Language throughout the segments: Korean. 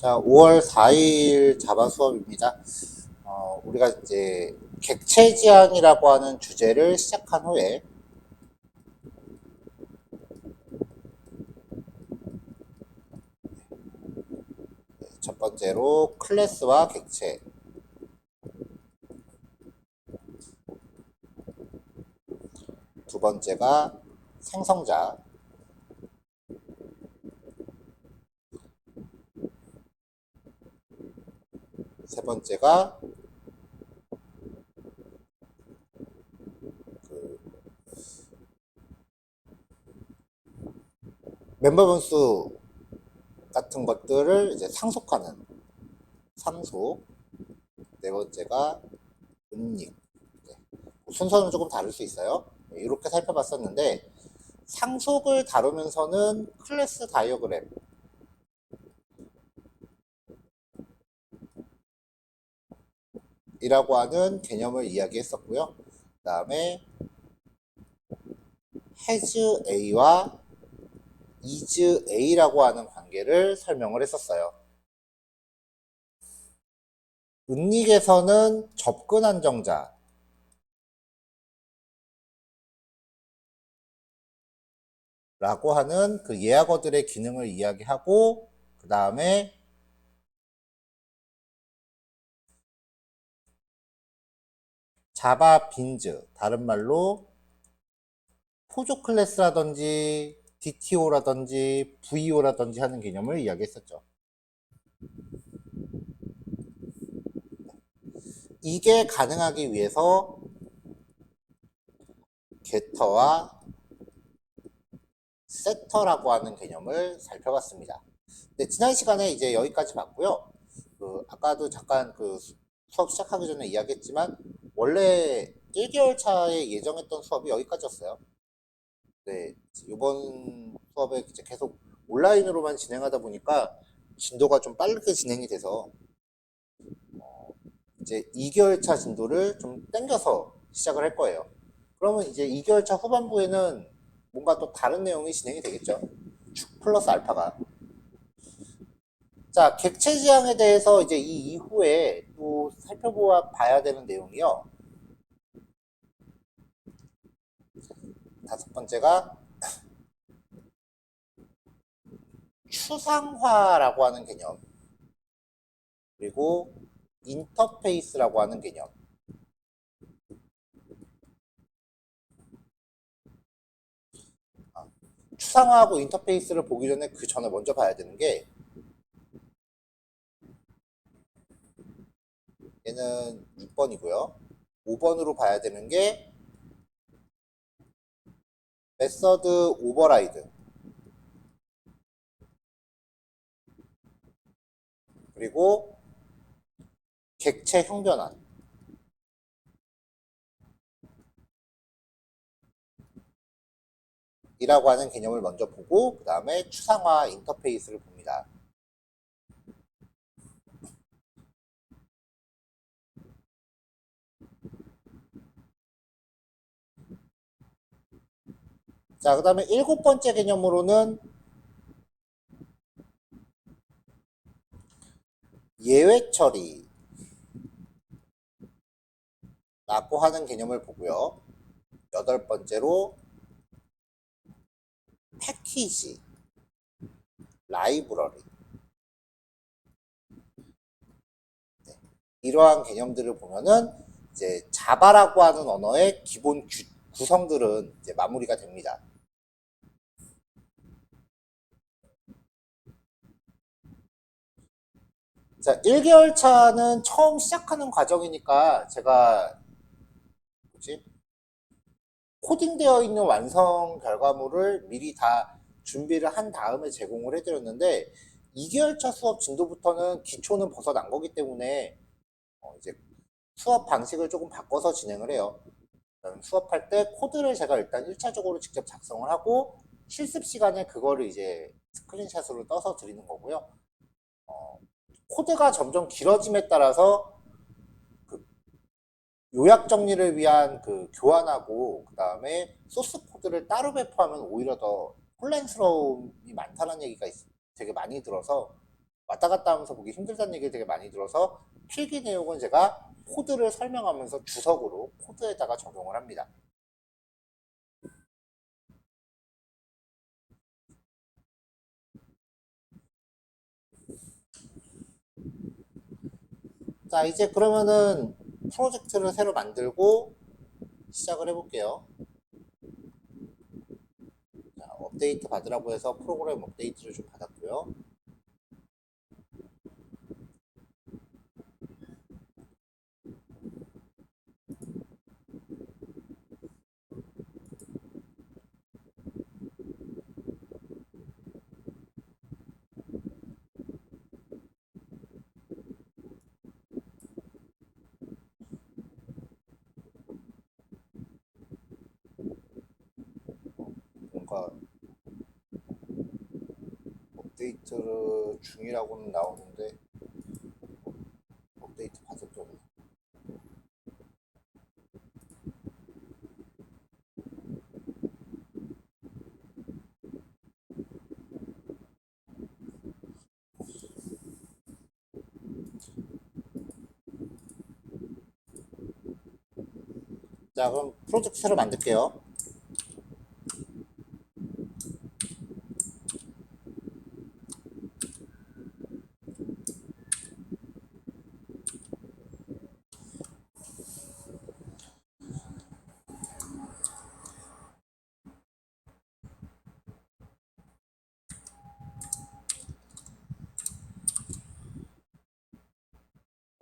자, 5월 4일 자바 수업입니다. 우리가 이제 객체 지향이라고 하는 주제를 시작한 후에 첫 번째로 클래스와 객체, 두 번째가 생성자, 세 번째가 멤버 분수 같은 것들을 이제 상속하는 상속, 네 번째가 은닉. 네, 순서는 조금 다를 수 있어요. 네, 이렇게 살펴봤었는데 상속을 다루면서는 클래스 다이어그램 이라고 하는 개념을 이야기했었고요. 그 다음에 has A와 is A라고 하는 관계를 설명을 했었어요. 은닉에서는 접근 안정자 라고 하는 그 예약어들의 기능을 이야기하고 그 다음에 자바 빈즈, 다른 말로 포조 클래스라든지 DTO라든지 VO라든지 하는 개념을 이야기했었죠. 이게 가능하기 위해서 게터와 세터라고 하는 개념을 살펴봤습니다. 네, 지난 시간에 이제 여기까지 봤고요. 아까도 잠깐 수업 시작하기 전에 이야기했지만 원래 1개월 차에 예정했던 수업이 여기까지였어요. 네, 이번 수업에 이제 계속 온라인으로만 진행하다 보니까 진도가 좀 빠르게 진행이 돼서 이제 2개월 차 진도를 좀 땡겨서 시작을 할 거예요. 그러면 이제 2개월 차 후반부에는 뭔가 또 다른 내용이 진행이 되겠죠. 축 플러스 알파가. 자, 객체 지향에 대해서 이제 이 이후에 또 살펴봐야 되는 내용이요. 다섯 번째가 추상화라고 하는 개념. 그리고 인터페이스라고 하는 개념. 추상화하고 인터페이스를 보기 전에 그 전에 먼저 봐야 되는 게 얘는 6번이고요. 5번으로 봐야 되는 게 메서드 오버라이드 그리고 객체 형변환 이라고 하는 개념을 먼저 보고 그 다음에 추상화 인터페이스를 봅니다. 자, 그 다음에 일곱 번째 개념으로는 예외 처리라고 하는 개념을 보고요. 여덟 번째로 패키지, 라이브러리 이러한 개념들을 보면은 이제 자바라고 하는 언어의 기본 구성들은 이제 마무리가 됩니다. 자, 1개월 차는 처음 시작하는 과정이니까 제가 뭐지? 코딩되어 있는 완성 결과물을 미리 다 준비를 한 다음에 제공을 해드렸는데 2개월 차 수업 진도부터는 기초는 벗어난 거기 때문에 이제 수업 방식을 조금 바꿔서 진행을 해요. 수업할 때 코드를 제가 일단 1차적으로 직접 작성을 하고 실습 시간에 그거를 이제 스크린샷으로 떠서 드리는 거고요. 코드가 점점 길어짐에 따라서 그 요약 정리를 위한 교환하고 그 다음에 소스 코드를 따로 배포하면 오히려 더 혼란스러움이 많다는 얘기가 되게 많이 들어서 왔다 갔다 하면서 보기 힘들다는 얘기 되게 많이 들어서 필기 내용은 제가 코드를 설명하면서 주석으로 코드에다가 적용을 합니다. 자, 이제 그러면은 프로젝트를 새로 만들고 시작을 해볼게요. 자, 업데이트 받으라고 해서 프로그램 업데이트를 좀 받았고요. 뭔가 업데이트 중이라고는 나오는데 업데이트 받을 게 없네. 자, 그럼 프로젝트 새로 만들게요.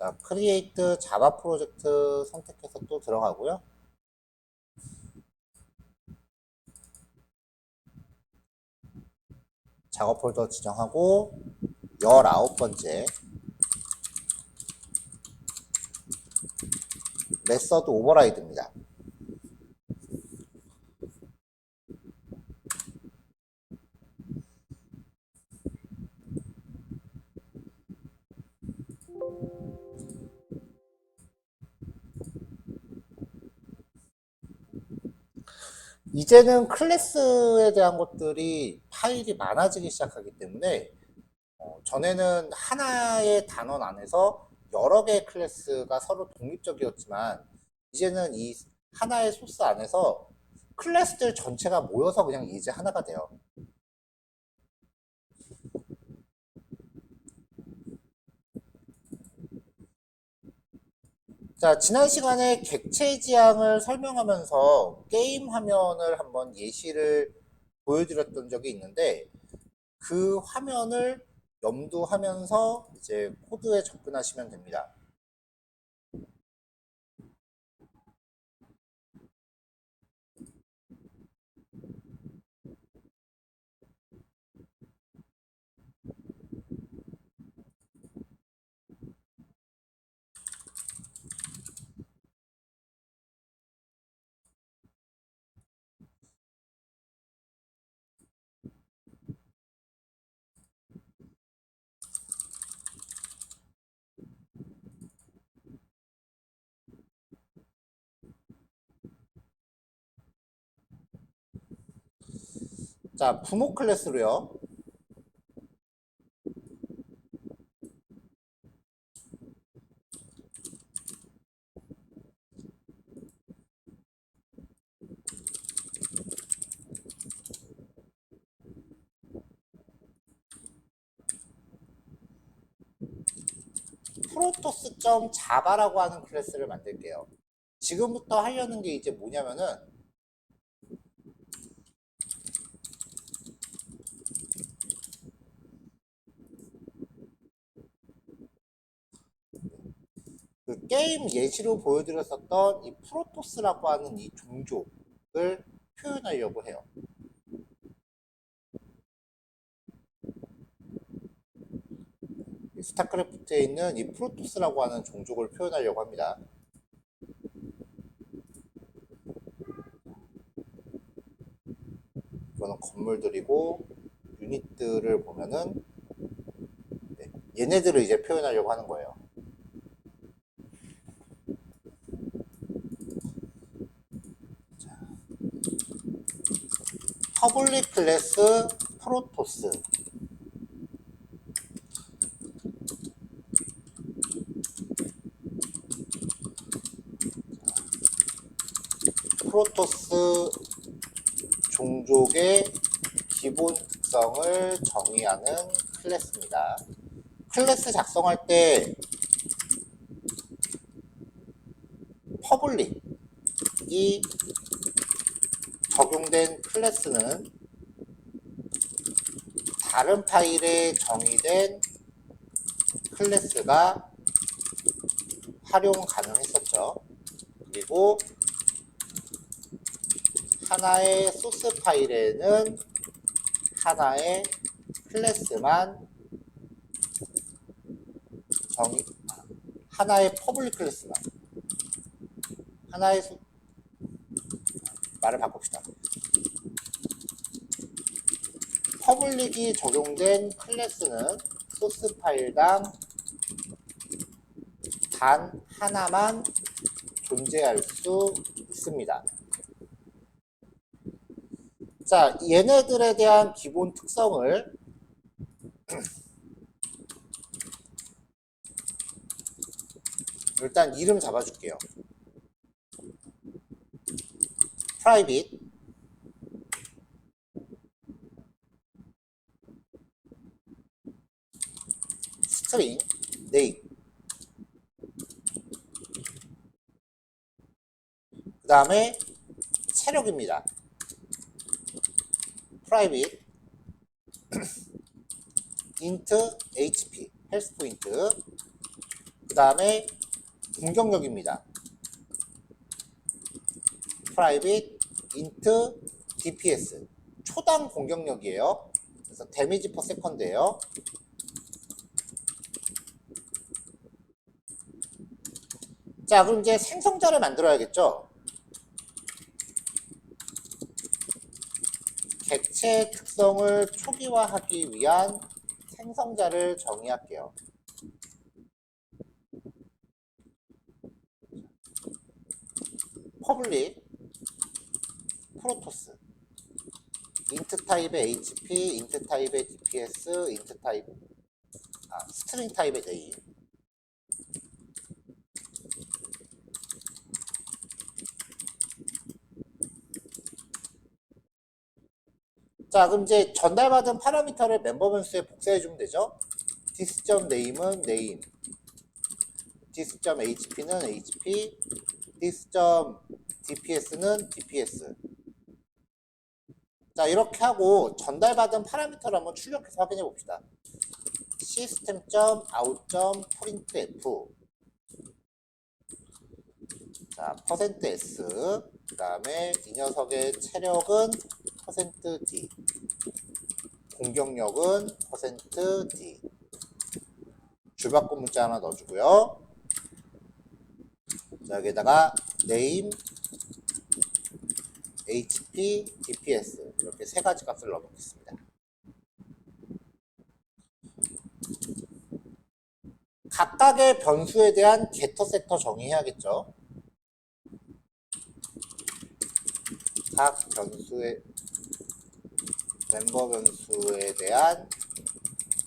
자, 크리에이트 자바 프로젝트 선택해서 또 들어가고요. 작업 폴더 지정하고 19번째 메서드 오버라이드입니다. 이제는 클래스에 대한 것들이 파일이 많아지기 시작하기 때문에 전에는 하나의 단원 안에서 여러 개의 클래스가 서로 독립적이었지만 이제는 이 하나의 소스 안에서 클래스들 전체가 모여서 그냥 이제 하나가 돼요. 자, 지난 시간에 객체 지향을 설명하면서 게임 화면을 한번 예시를 보여드렸던 적이 있는데 그 화면을 염두하면서 이제 코드에 접근하시면 됩니다. 자, 부모 클래스로요. 프로토스.자바라고 하는 클래스를 만들게요. 지금부터 하려는 게 이제 뭐냐면은 그 게임 예시로 보여드렸었던 이 프로토스라고 하는 이 종족을 표현하려고 해요. 스타크래프트에 있는 이 프로토스라고 하는 종족을 표현하려고 합니다. 이거는 건물들이고 유닛들을 보면은 네, 얘네들을 이제 표현하려고 하는 거예요. 퍼블릭 클래스 프로토스. 프로토스 종족의 기본 특성을 정의하는 클래스입니다. 클래스 작성할 때 퍼블릭이 적용된 클래스는 다른 파일에 정의된 클래스가 활용 가능했었죠. 그리고 하나의 소스 파일에는 하나의 클래스만 하나의 퍼블릭 클래스만 말을 바꿉시다. 퍼블릭이 적용된 클래스는 소스 파일당 단 하나만 존재할 수 있습니다. 자, 얘네들에 대한 기본 특성을 일단 이름 잡아줄게요. private string name 그 다음에 체력입니다. private int hp 헬스 포인트 그 다음에 공격력입니다. private int dps 초당 공격력이에요. 그래서 데미지 퍼 세컨드예요. 자, 그럼 이제 생성자를 만들어야겠죠. 객체 특성을 초기화하기 위한 생성자를 정의할게요. 퍼블릭 프로토스 int 타입의 hp, int 타입의 dps, int 타입 스트링 타입의 name 자, 그럼 이제 전달받은 파라미터를 멤버 변수에 복사해주면 되죠. this.name은 name, this.hp는 hp, this.dps는 dps. 자, 이렇게 하고 전달받은 파라미터를 한번 출력해서 확인해 봅시다. system.out.printf 자, %s 그 다음에 이 녀석의 체력은 %d 공격력은 %d 줄바꿈 문자 하나 넣어주고요. 자, 여기에다가 name, hp, dps 이렇게 세 가지 값을 넣어놓겠습니다. 각각의 변수에 대한 getter, setter 정의해야겠죠. 각 변수의 멤버 변수에 대한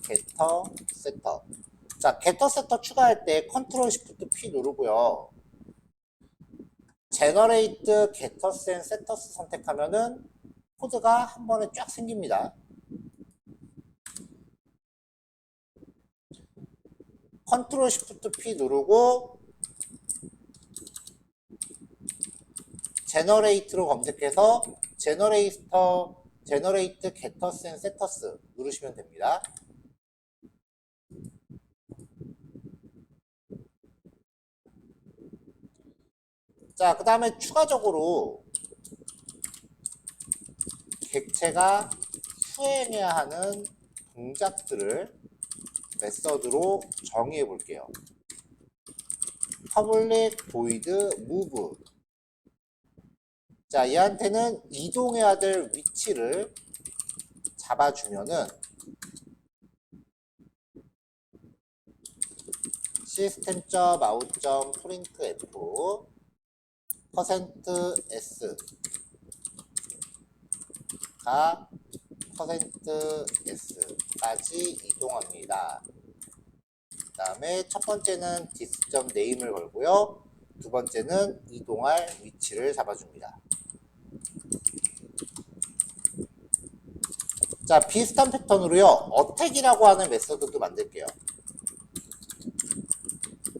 getter, setter. 자, getter, setter 추가할 때 컨트롤 시프트 P 누르고요. generate getters and setters 선택하면은 코드가 한 번에 쫙 생깁니다. 컨트롤 시프트 P 누르고 generate로 검색해서 generate getters and setters 누르시면 됩니다. 자, 그 다음에 추가적으로 객체가 수행해야 하는 동작들을 메서드로 정의해 볼게요. public void move 자, 얘한테는 이동해야 될 위치를 잡아주면은 system.out.printf %s가 %s까지 이동합니다. 그 다음에 첫 번째는 this.name을 걸고요. 두 번째는 이동할 위치를 잡아줍니다. 자, 비슷한 패턴으로요, 어택이라고 하는 메서드도 만들게요.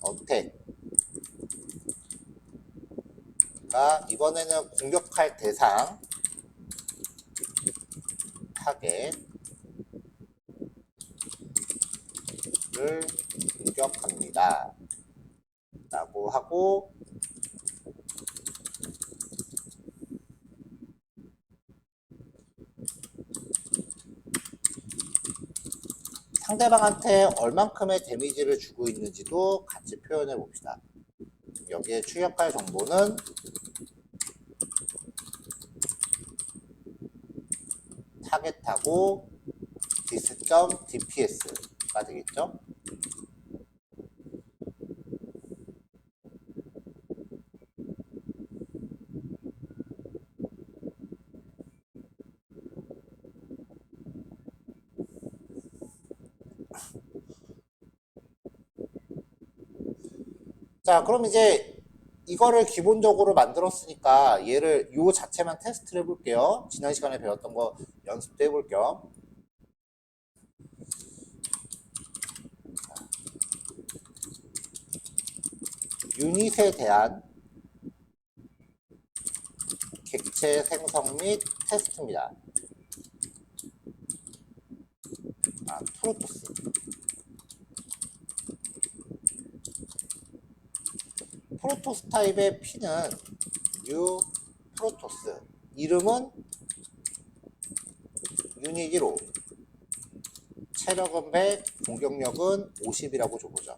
어택. 이번에는 공격할 대상, 타겟을 공격합니다. 라고 하고, 상대방한테 얼만큼의 데미지를 주고 있는지도 같이 표현해 봅시다. 여기에 출력할 정보는 타겟하고 dis.dps가 되겠죠. 자, 그럼 이제 이거를 기본적으로 만들었으니까 얘를 요 자체만 테스트를 해볼게요. 지난 시간에 배웠던 거 연습도 해볼 겸. 유닛에 대한 객체 생성 및 테스트입니다. 프로토스. 프로토스 타입의 P는 new 프로토스. 이름은 유닛 1호. 체력은 100, 공격력은 50이라고 줘보죠.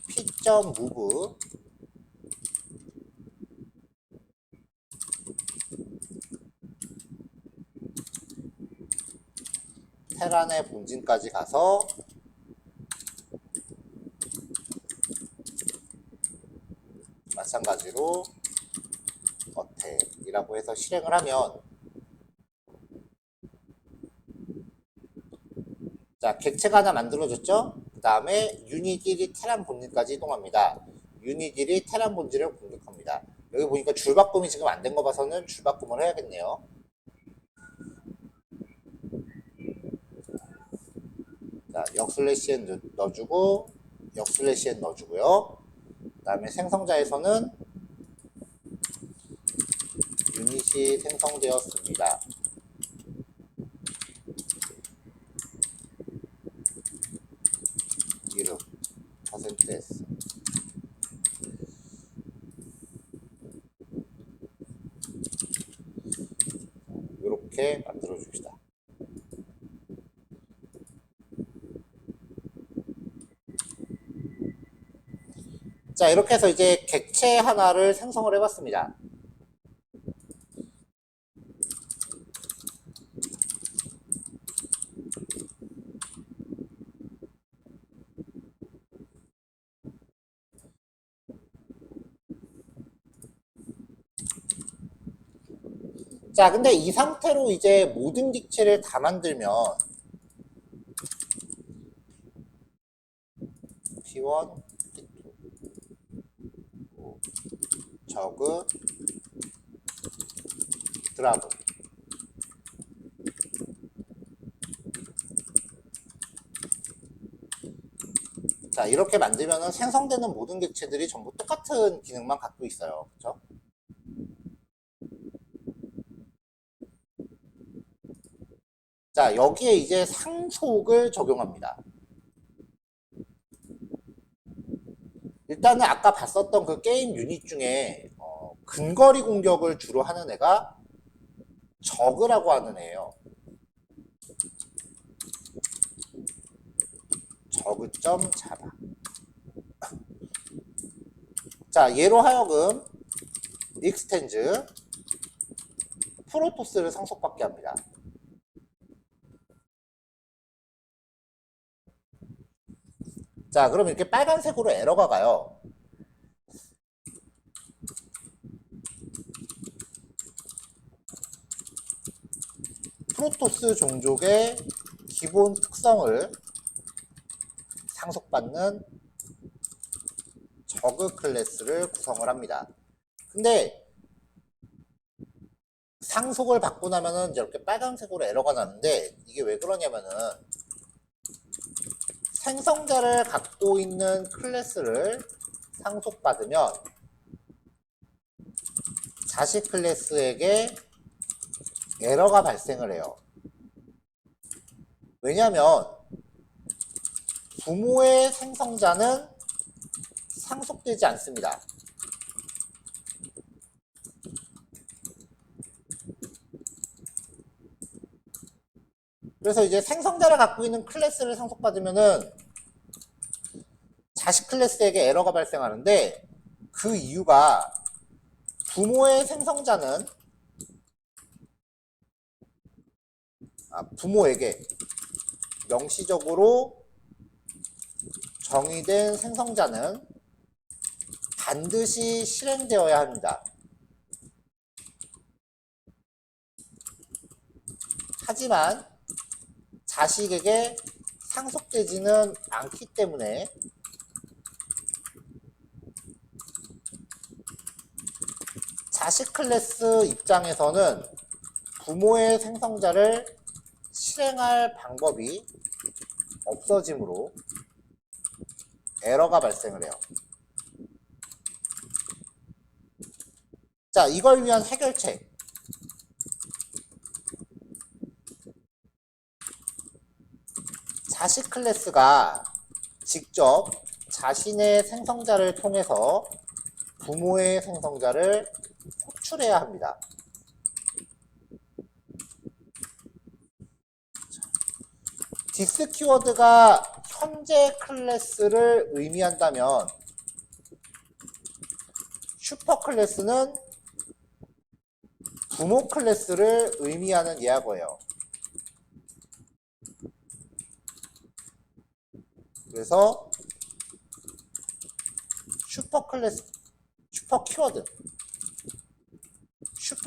P.move. 테란의 본진까지 가서 마찬가지로 어택이라고 해서 실행을 하면, 자, 객체가 하나 만들어졌죠? 그 다음에 유닛 1이 테란 본진까지 이동합니다. 유닛 1이 테란 본진을 공격합니다. 여기 보니까 줄바꿈이 지금 안 된 거 봐서는 줄바꿈을 해야겠네요. 자, 역슬래시엔 넣어주고, 역슬래시엔 넣어주고요. 그 다음에 생성자에서는 유닛이 생성되었습니다. 이름 %s. 이렇게 만들어 줍시다. 자, 이렇게 해서 이제 객체 하나를 생성을 해봤습니다. 자, 근데 이 상태로 이제 모든 객체를 다 만들면 P1, P2, 저그, 드라군. 자, 이렇게 만들면 생성되는 모든 객체들이 전부 똑같은 기능만 갖고 있어요. 그렇죠? 자, 여기에 이제 상속을 적용합니다. 일단은 아까 봤었던 그 게임 유닛 중에 근거리 공격을 주로 하는 애가 저그라고 하는 애예요. 저그점 잡아. 자, 얘로 하여금 익스텐즈 프로토스를 상속받게 합니다. 자, 그럼 이렇게 빨간색으로 에러가 가요. 프로토스 종족의 기본 특성을 상속받는 저그 클래스를 구성을 합니다. 근데 상속을 받고 나면은 이렇게 빨간색으로 에러가 나는데 이게 왜 그러냐면은 생성자를 갖고 있는 클래스를 상속받으면 자식 클래스에게 에러가 발생을 해요. 왜냐하면 부모의 생성자는 상속되지 않습니다. 그래서 이제 생성자를 갖고 있는 클래스를 상속받으면은 자식 클래스에게 에러가 발생하는데 그 이유가 부모의 생성자는 부모에게 명시적으로 정의된 생성자는 반드시 실행되어야 합니다. 하지만 자식에게 상속되지는 않기 때문에 자식 클래스 입장에서는 부모의 생성자를 실행할 방법이 없어지므로 에러가 발생을 해요. 자, 이걸 위한 해결책. 자식 클래스가 직접 자신의 생성자를 통해서 부모의 생성자를 호출해야 합니다. 디스 키워드가 현재 클래스를 의미한다면 슈퍼 클래스는 부모 클래스를 의미하는 예하고요. 그래서 슈퍼 클래스, 슈퍼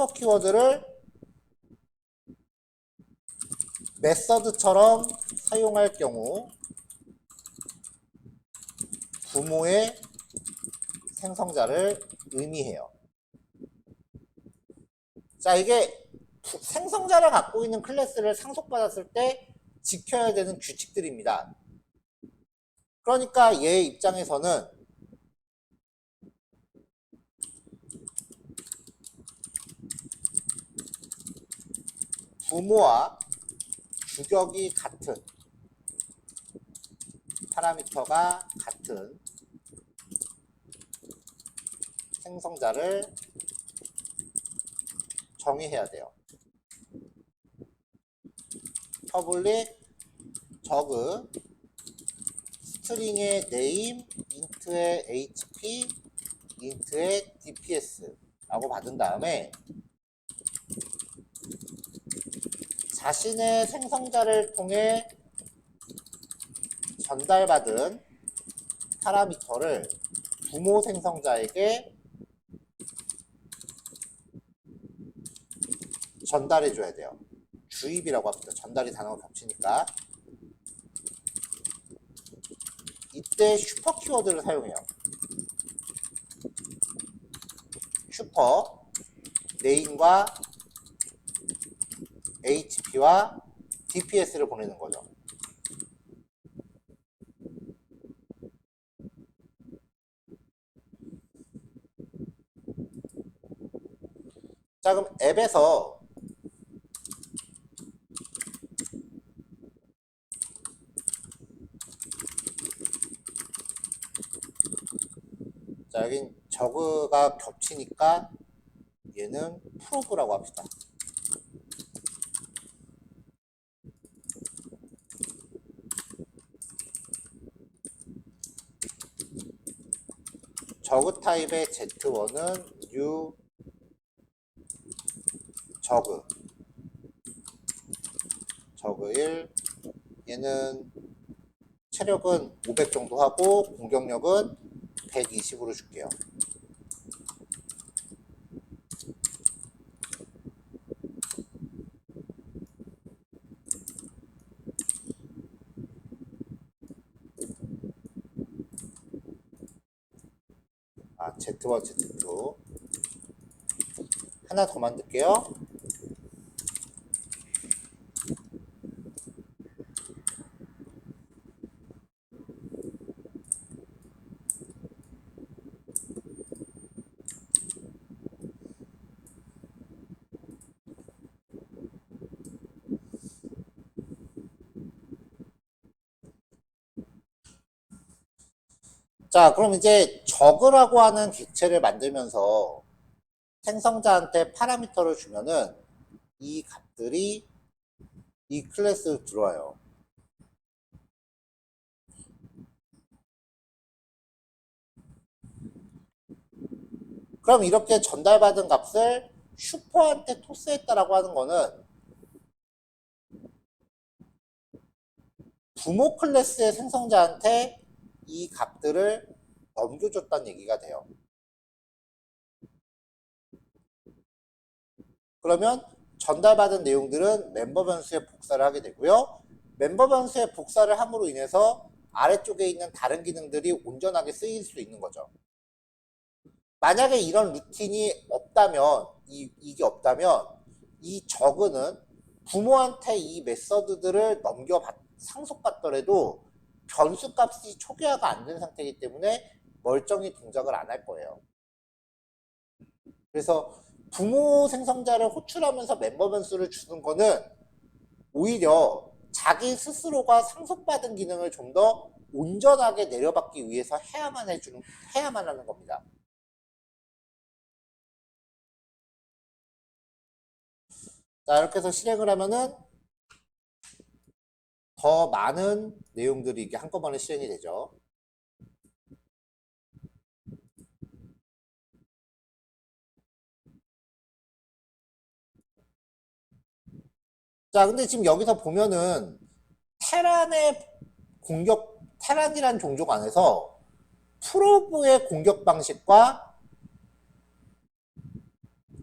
키워드를 메서드처럼 사용할 경우 부모의 생성자를 의미해요. 자, 이게 생성자를 갖고 있는 클래스를 상속받았을 때 지켜야 되는 규칙들입니다. 그러니까 얘 입장에서는 부모와 주격이 같은 파라미터가 같은 생성자를 정의해야 돼요. 퍼블릭 저그 스트링의 name, int의 hp, int의 dps 라고 받은 다음에 자신의 생성자를 통해 전달받은 파라미터를 부모 생성자에게 전달해 줘야 돼요. 주입이라고 합니다. 전달이 단어가 겹치니까. 이때 슈퍼 키워드를 사용해요. 슈퍼 네임과 HP와 DPS를 보내는 거죠. 자, 그럼 앱에서 자, 여긴 저그가 겹치니까 얘는 프로브라고 합시다. 저그 타입의 Z1은 new 저그 1, 얘는 체력은 500 정도 하고 공격력은 120으로 줄게요. Z1, Z2 하나 더 만들게요. 자, 그럼 이제 저그라고 하는 객체를 만들면서 생성자한테 파라미터를 주면은 이 값들이 이 클래스로 들어와요. 그럼 이렇게 전달받은 값을 슈퍼한테 토스했다라고 하는 거는 부모 클래스의 생성자한테 이 값들을 넘겨줬다는 얘기가 돼요. 그러면 전달받은 내용들은 멤버 변수에 복사를 하게 되고요. 멤버 변수에 복사를 함으로 인해서 아래쪽에 있는 다른 기능들이 온전하게 쓰일 수 있는 거죠. 만약에 이런 루틴이 없다면, 이게 없다면, 이 저그는 부모한테 이 메서드들을 상속받더라도 변수 값이 초기화가 안 된 상태이기 때문에 멀쩡히 동작을 안 할 거예요. 그래서 부모 생성자를 호출하면서 멤버 변수를 주는 거는 오히려 자기 스스로가 상속받은 기능을 좀 더 온전하게 내려받기 위해서 해야만 하는 겁니다. 자, 이렇게 해서 실행을 하면은 더 많은 내용들이 이게 한꺼번에 실행이 되죠. 자, 근데 지금 여기서 보면은 테란이란 종족 안에서 프로브의 공격 방식과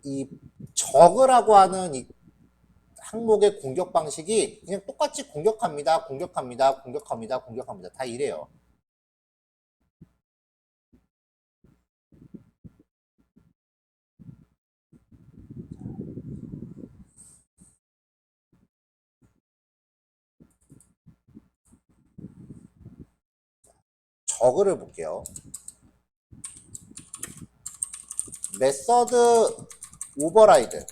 이 저그라고 하는 이 항목의 공격 방식이 그냥 똑같이 공격합니다, 공격합니다, 공격합니다, 공격합니다. 다 이래요. 저그를 볼게요. 메서드 오버라이드.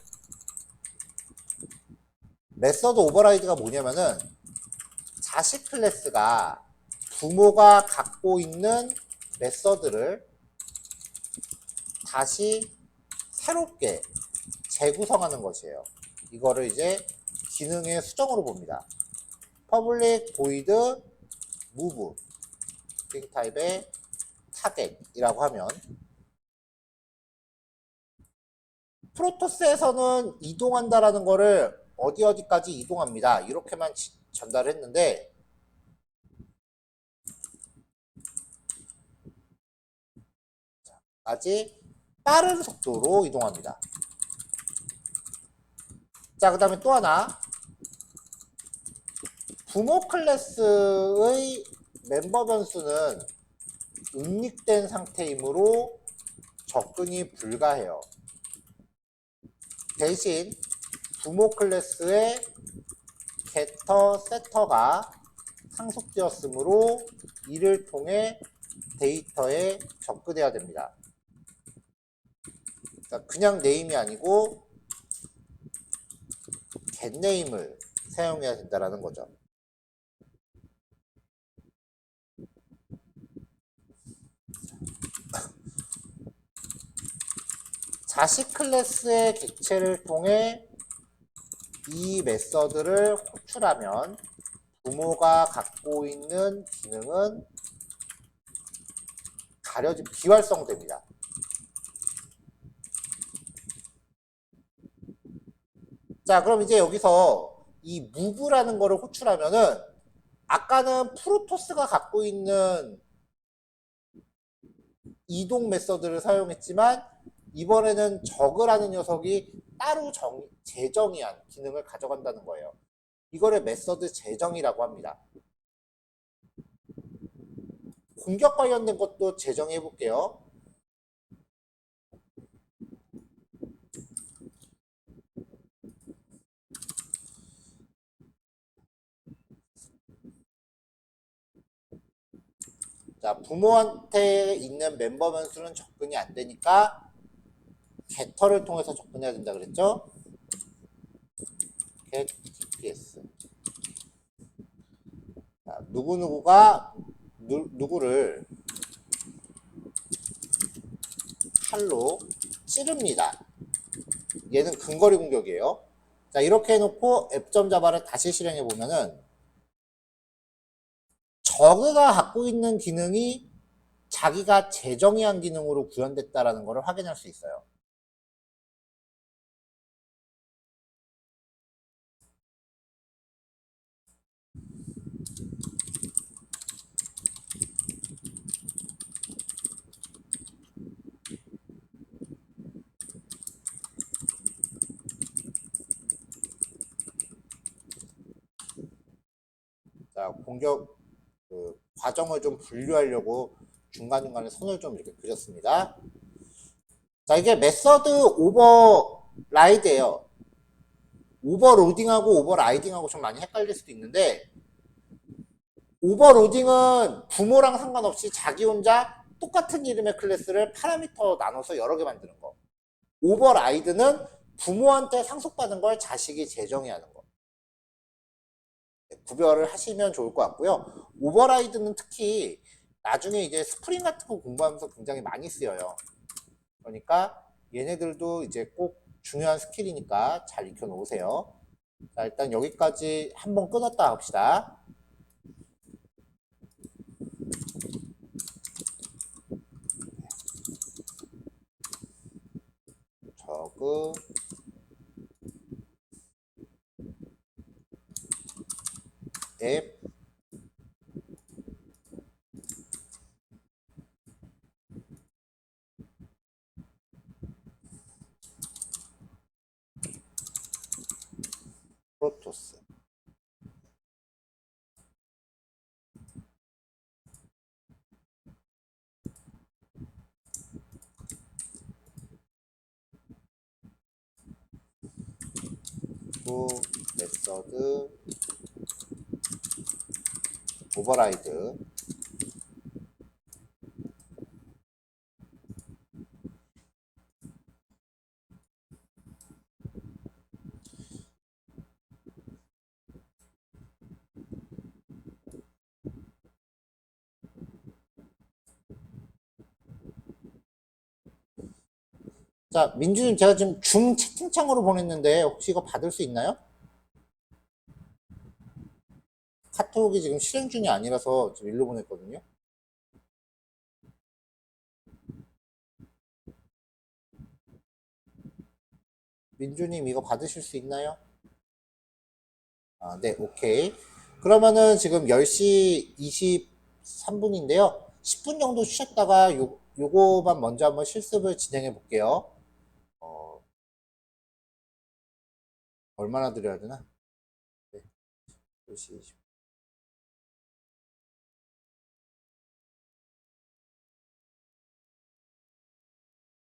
메서드 오버라이드가 뭐냐면은 자식 클래스가 부모가 갖고 있는 메서드를 다시 새롭게 재구성하는 것이에요. 이거를 이제 기능의 수정으로 봅니다. public void move 스트링 타입의 타겟이라고 하면 프로토스에서는 이동한다라는 거를 어디까지 이동합니다. 이렇게만 전달했는데 아직 빠른 속도로 이동합니다. 자, 그 다음에 또 하나 부모 클래스의 멤버 변수는 응립된 상태이므로 접근이 불가해요. 대신 부모 클래스의 getter, setter가 상속되었으므로 이를 통해 데이터에 접근해야 됩니다. 그러니까 그냥 네임이 아니고 getName을 사용해야 된다는 거죠. 자식 클래스의 객체를 통해 이 메서드를 호출하면 부모가 갖고 있는 기능은 비활성됩니다. 자, 그럼 이제 여기서 이 move라는 거를 호출하면은 아까는 프로토스가 갖고 있는 이동 메서드를 사용했지만 이번에는 저그라는 녀석이 따로 재정의한 기능을 가져간다는 거예요. 이거를 메서드 재정이라고 합니다. 공격 관련된 것도 재정해 볼게요. 자, 부모한테 있는 멤버 변수는 접근이 안 되니까 getter를 통해서 접근해야 된다 그랬죠? get tps. 자, 누구누구가 누구를 칼로 찌릅니다. 얘는 근거리 공격이에요. 자, 이렇게 해놓고 앱점 자바를 다시 실행해 보면은 저그가 갖고 있는 기능이 자기가 재정의한 기능으로 구현됐다라는 것을 확인할 수 있어요. 자, 공격 과정을 좀 분류하려고 중간중간에 선을 좀 이렇게 그렸습니다. 자, 이게 메서드 오버라이드예요. 오버로딩하고 오버라이딩하고 좀 많이 헷갈릴 수도 있는데, 오버로딩은 부모랑 상관없이 자기 혼자 똑같은 이름의 클래스를 파라미터 나눠서 여러 개 만드는 거. 오버라이드는 부모한테 상속받은 걸 자식이 재정의 하는 거. 구별을 하시면 좋을 것 같고요. 오버라이드는 특히 나중에 이제 스프링 같은 거 공부하면서 굉장히 많이 쓰여요. 그러니까 얘네들도 이제 꼭 중요한 스킬이니까 잘 익혀 놓으세요. 자, 일단 여기까지 한번 끊었다 합시다. 저그 앱 프로토스. 또 메서드 오버라이드. 자, 민주님, 제가 지금 줌 채팅창으로 보냈는데 혹시 이거 받을 수 있나요? 카톡이 지금 실행 중이 아니라서 지금 일로 보냈거든요. 민주님, 이거 받으실 수 있나요? 아, 네, 오케이. 그러면은 지금 10시 23분인데요. 10분 정도 쉬었다가 요거만 먼저 한번 실습을 진행해 볼게요. 어, 얼마나 드려야 되나? 네, 10시 20분.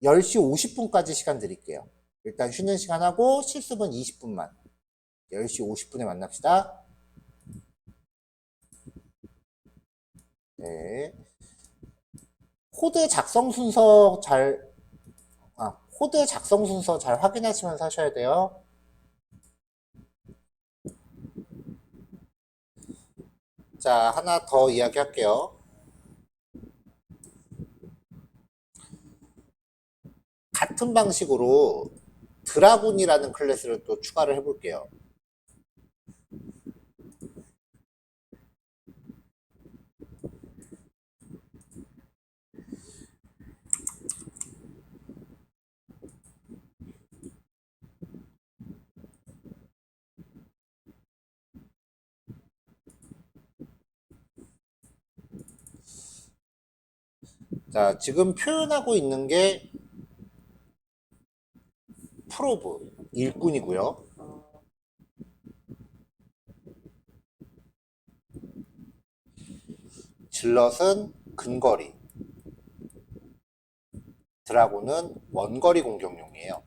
10시 50분까지 시간 드릴게요. 일단 쉬는 시간 하고 실습은 20분만. 10시 50분에 만납시다. 네. 코드 작성 순서 잘 확인하시면서 하셔야 돼요. 자, 하나 더 이야기할게요. 같은 방식으로 드라군이라는 클래스를 또 추가를 해볼게요. 자, 지금 표현하고 있는 게 프로브, 일꾼이고요. 질럿은 근거리, 드라군은 원거리 공격용이에요.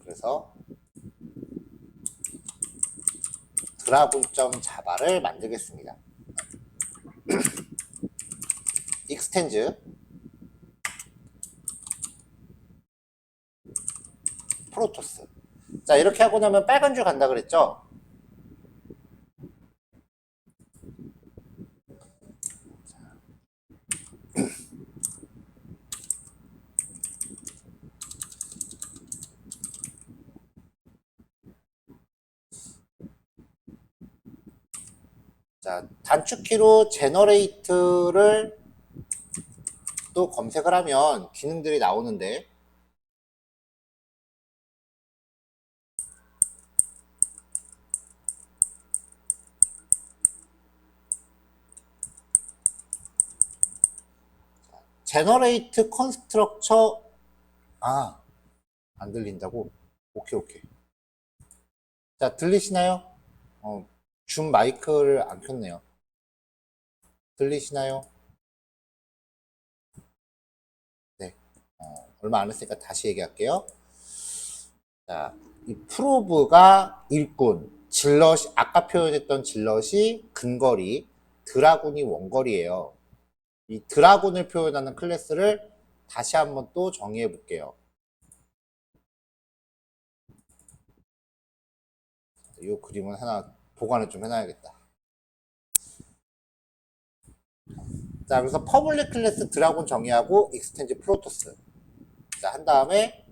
그래서 드라군점 자바를 만들겠습니다. 익스텐즈 프로토스. 자, 이렇게 하고 나면 빨간 줄 간다 그랬죠? 자, 단축키로 제너레이트를 또 검색을 하면 기능들이 나오는데, 제너레이트 컨스트럭처, 아, 안 들린다고? 오케이, 오케이. 자, 들리시나요? 줌 마이크를 안 켰네요. 들리시나요? 네. 얼마 안 했으니까 다시 얘기할게요. 자, 이 프로브가 일꾼, 질럿이, 아까 표현했던 질럿이 근거리, 드라군이 원거리예요. 이 드라군을 표현하는 클래스를 다시 한번 또 정의해 볼게요. 이 그림은 하나 보관을 좀 해놔야겠다. 자, 그래서 퍼블릭 클래스 드라군 정의하고 익스텐지 프로토스. 자, 한 다음에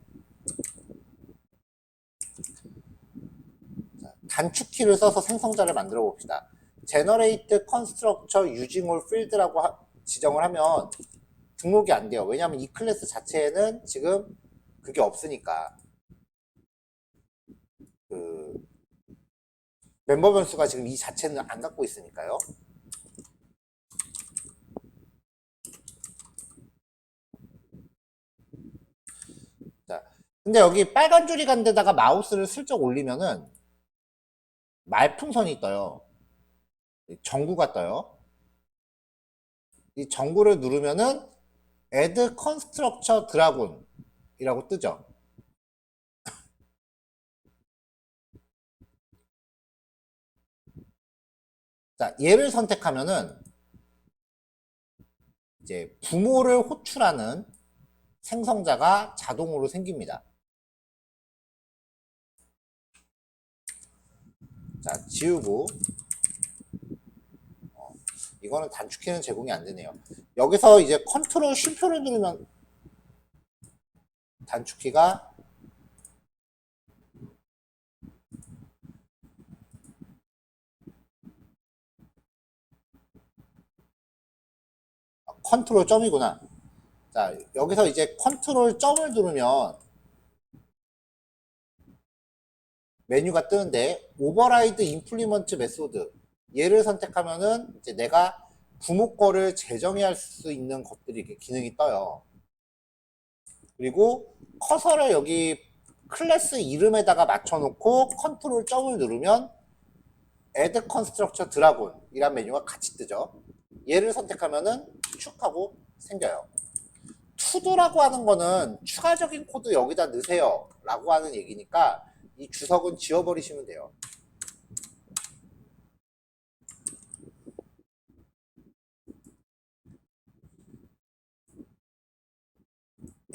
단축키를 써서 생성자를 만들어 봅시다. Generate Constructor Using All Field라고 지정을 하면 등록이 안 돼요. 왜냐하면 이 클래스 자체에는 지금 그게 없으니까. 그 멤버 변수가 지금 이 자체는 안 갖고 있으니까요. 자, 근데 여기 빨간 줄이 간 데다가 마우스를 슬쩍 올리면은 말풍선이 떠요. 전구가 떠요. 이 전구를 누르면은 Add Constructor Dragon 이라고 뜨죠. 자, 얘를 선택하면은 이제 부모를 호출하는 생성자가 자동으로 생깁니다. 자, 지우고 이거는 단축키는 제공이 안 되네요. 여기서 이제 컨트롤 쉼표를 누르면 단축키가 컨트롤 점이구나. 자, 여기서 이제 컨트롤 점을 누르면 메뉴가 뜨는데 오버라이드 임플리먼트 메소드 얘를 선택하면은 이제 내가 부모 거를 재정의할 수 있는 것들이 이렇게 기능이 떠요. 그리고 커서를 여기 클래스 이름에다가 맞춰놓고 컨트롤 점을 누르면 Add Constructor Dragon 이란 메뉴가 같이 뜨죠. 얘를 선택하면은 축하고 생겨요. 투도라고 하는 거는 추가적인 코드 여기다 넣으세요 라고 하는 얘기니까 이 주석은 지워버리시면 돼요.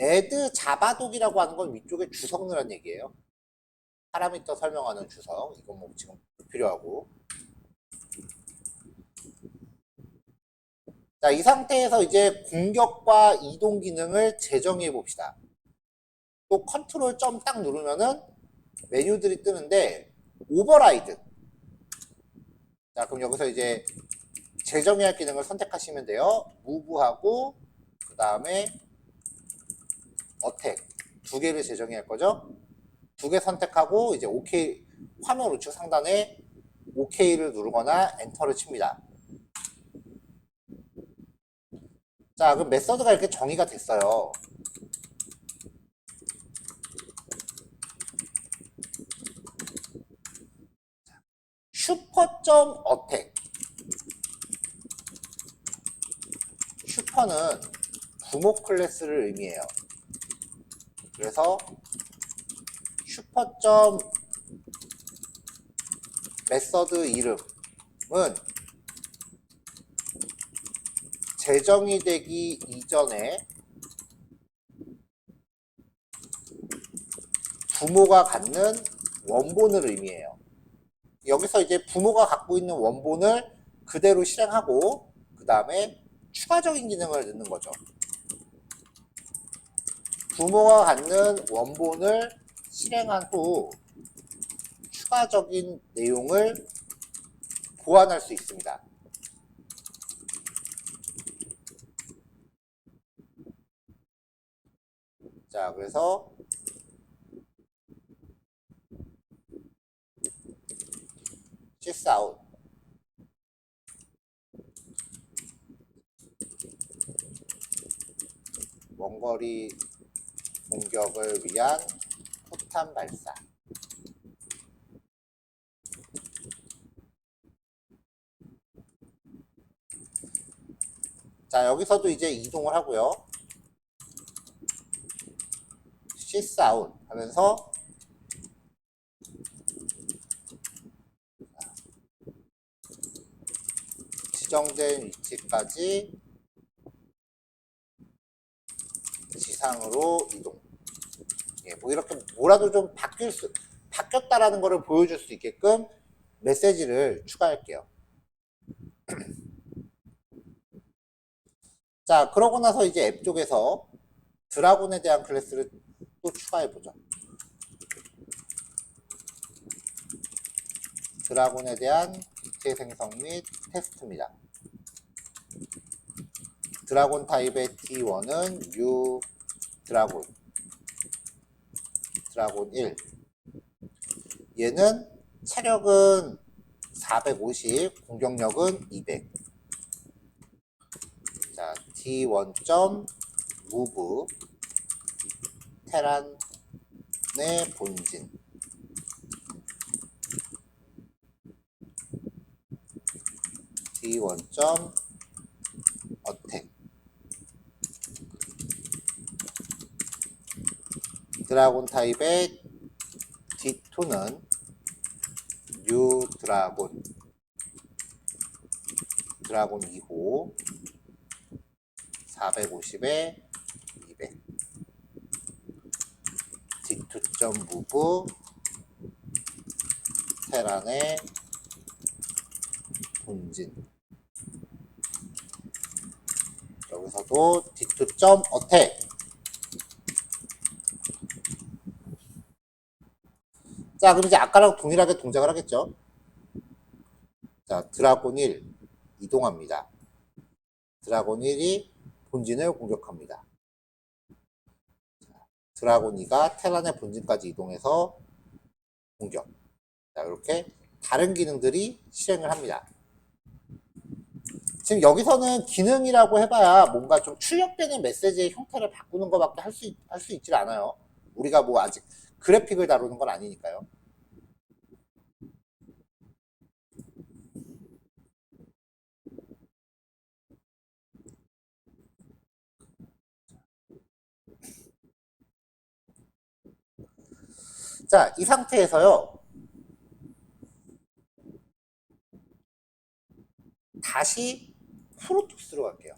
add 자바독이라고 하는 건 위쪽에 주석 넣으란 얘기예요. 파라미터 설명하는 주석. 이건 뭐 지금 불필요하고. 자, 이 상태에서 이제 공격과 이동 기능을 재정의해 봅시다. 또 컨트롤 점 딱 누르면은 메뉴들이 뜨는데 오버라이드. 자, 그럼 여기서 이제 재정의할 기능을 선택하시면 돼요. 무브하고 그 다음에 어택 두 개를 재정의할 거죠. 두 개 선택하고 이제 OK 화면 우측 상단에 OK를 누르거나 엔터를 칩니다. 자, 그럼 메서드가 이렇게 정의가 됐어요. 슈퍼점 어택. 슈퍼는 부모 클래스를 의미해요. 그래서 슈퍼점 메서드 이름은 재정의 되기 이전에 부모가 갖는 원본을 의미해요. 여기서 이제 부모가 갖고 있는 원본을 그대로 실행하고 그 다음에 추가적인 기능을 넣는 거죠. 부모가 갖는 원본을 실행한 후 추가적인 내용을 보완할 수 있습니다. 자, 그래서 sysout 원거리 공격을 위한 포탄 발사. 자, 여기서도 이제 이동을 하고요. sysout 하면서 지정된 위치까지 지상으로 이동. 예, 뭐 이렇게 뭐라도 좀 바뀌었다라는 것을 보여줄 수 있게끔 메시지를 추가할게요. 자, 그러고 나서 이제 앱 쪽에서 드라곤에 대한 클래스를 또 추가해보죠. 드라곤에 대한 기체 생성 및 테스트입니다. 드라곤 타입의 D1은 U 드라곤 1. 얘는 체력은 450, 공격력은 200. 자, D1.move 테란의 본진. D1.attack. 드라곤 타입의 D2는 U 드라곤 2호 450에 200. D2.move 테란의 본진. 여기서도 D2.attack. 자, 그럼 이제 아까랑 동일하게 동작을 하겠죠. 자, 드라곤 1 이동합니다. 드라곤 1이 본진을 공격합니다. 자, 드라곤 2가 테란의 본진까지 이동해서 공격. 자, 이렇게 다른 기능들이 실행을 합니다. 지금 여기서는 기능이라고 해봐야 뭔가 좀 출력되는 메시지의 형태를 바꾸는 것밖에 할 수 있질 않아요. 우리가 뭐 아직 그래픽을 다루는 건 아니니까요. 자, 이 상태에서요. 다시 프로토스로 갈게요.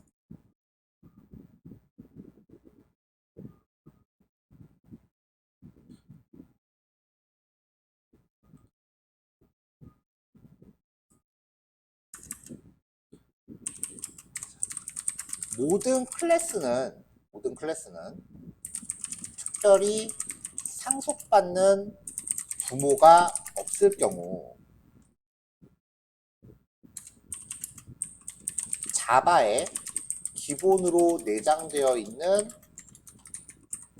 모든 클래스는 특별히 상속받는 부모가 없을 경우 자바에 기본으로 내장되어 있는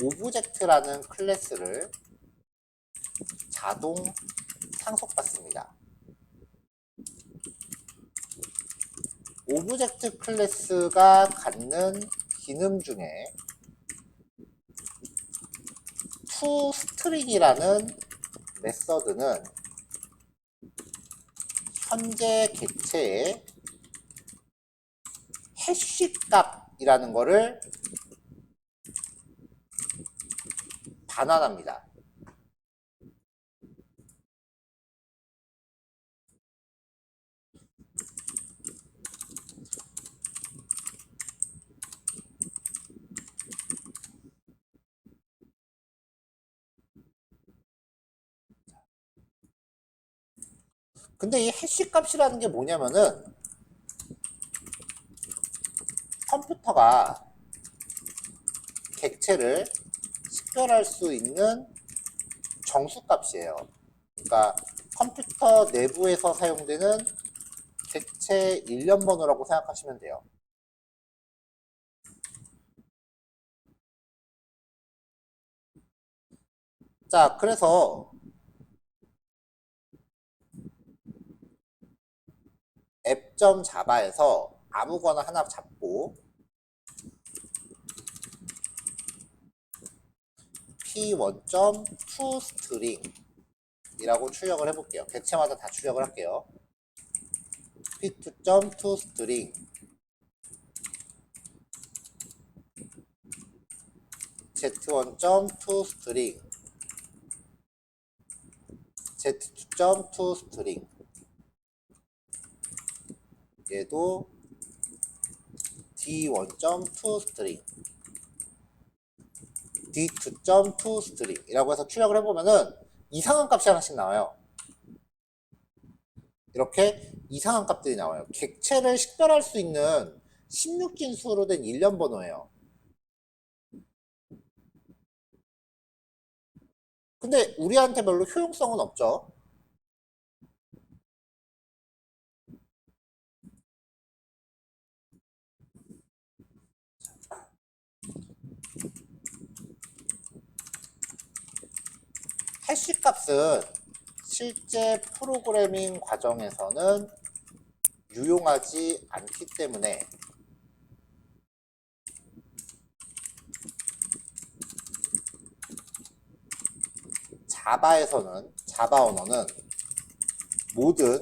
오브젝트라는 클래스를 자동 상속받습니다. 오브젝트 클래스가 갖는 기능 중에 toString이라는 메서드는 현재 객체의 해시 값이라는 것을 반환합니다. 근데 이 해시 값이라는 게 뭐냐면은 컴퓨터가 객체를 식별할 수 있는 정수값이에요. 그러니까 컴퓨터 내부에서 사용되는 객체 일련 번호라고 생각하시면 돼요. 자, 그래서 app.java에서 아무거나 하나 잡고 p1.toString 이라고 출력을 해볼게요. 객체마다 다 출력을 할게요. p2.toString z1.toString z2.toString 얘도 d1.toString d2.toString 이라고 해서 출력을 해보면은 이상한 값이 하나씩 나와요. 이렇게 이상한 값들이 나와요. 객체를 식별할 수 있는 16진수로 된 일련 번호예요. 근데 우리한테 별로 효용성은 없죠. 해시 값은 실제 프로그래밍 과정에서는 유용하지 않기 때문에 자바 언어는 모든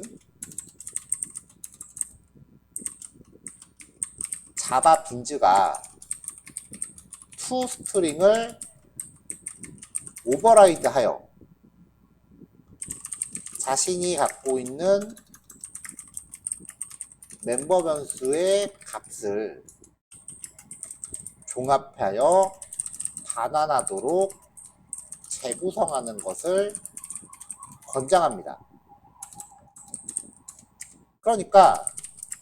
자바 빈즈가 toString을 오버라이드하여 자신이 갖고 있는 멤버 변수의 값을 종합하여 반환하도록 재구성하는 것을 권장합니다. 그러니까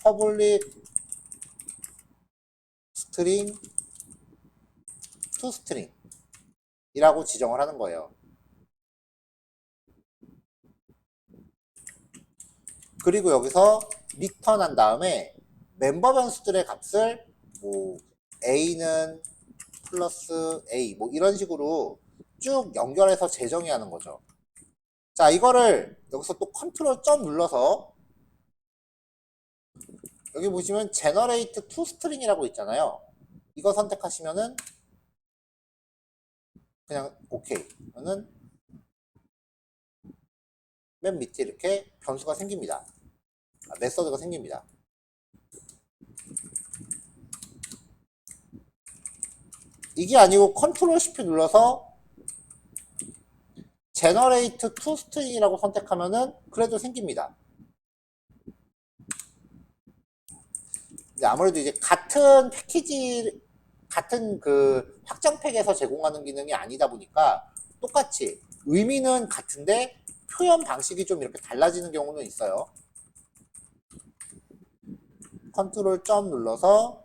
public string toString 이라고 지정을 하는 거예요. 그리고 여기서 리턴 한 다음에 멤버 변수들의 값을 뭐 a는 플러스 a 뭐 이런 식으로 쭉 연결해서 재정의 하는 거죠. 자, 이거를 여기서 또 컨트롤 점 눌러서 여기 보시면 generate toString이라고 있잖아요. 이거 선택하시면은 그냥 오케이. 그러면 맨 밑에 이렇게 변수가 생깁니다. 메서드가 생깁니다. 이게 아니고 컨트롤 Shift 눌러서 generate toString이라고 선택하면은 그래도 생깁니다. 아무래도 이제 같은 패키지, 같은 그 확장팩에서 제공하는 기능이 아니다 보니까 똑같이 의미는 같은데 표현 방식이 좀 이렇게 달라지는 경우는 있어요. 컨트롤 점 눌러서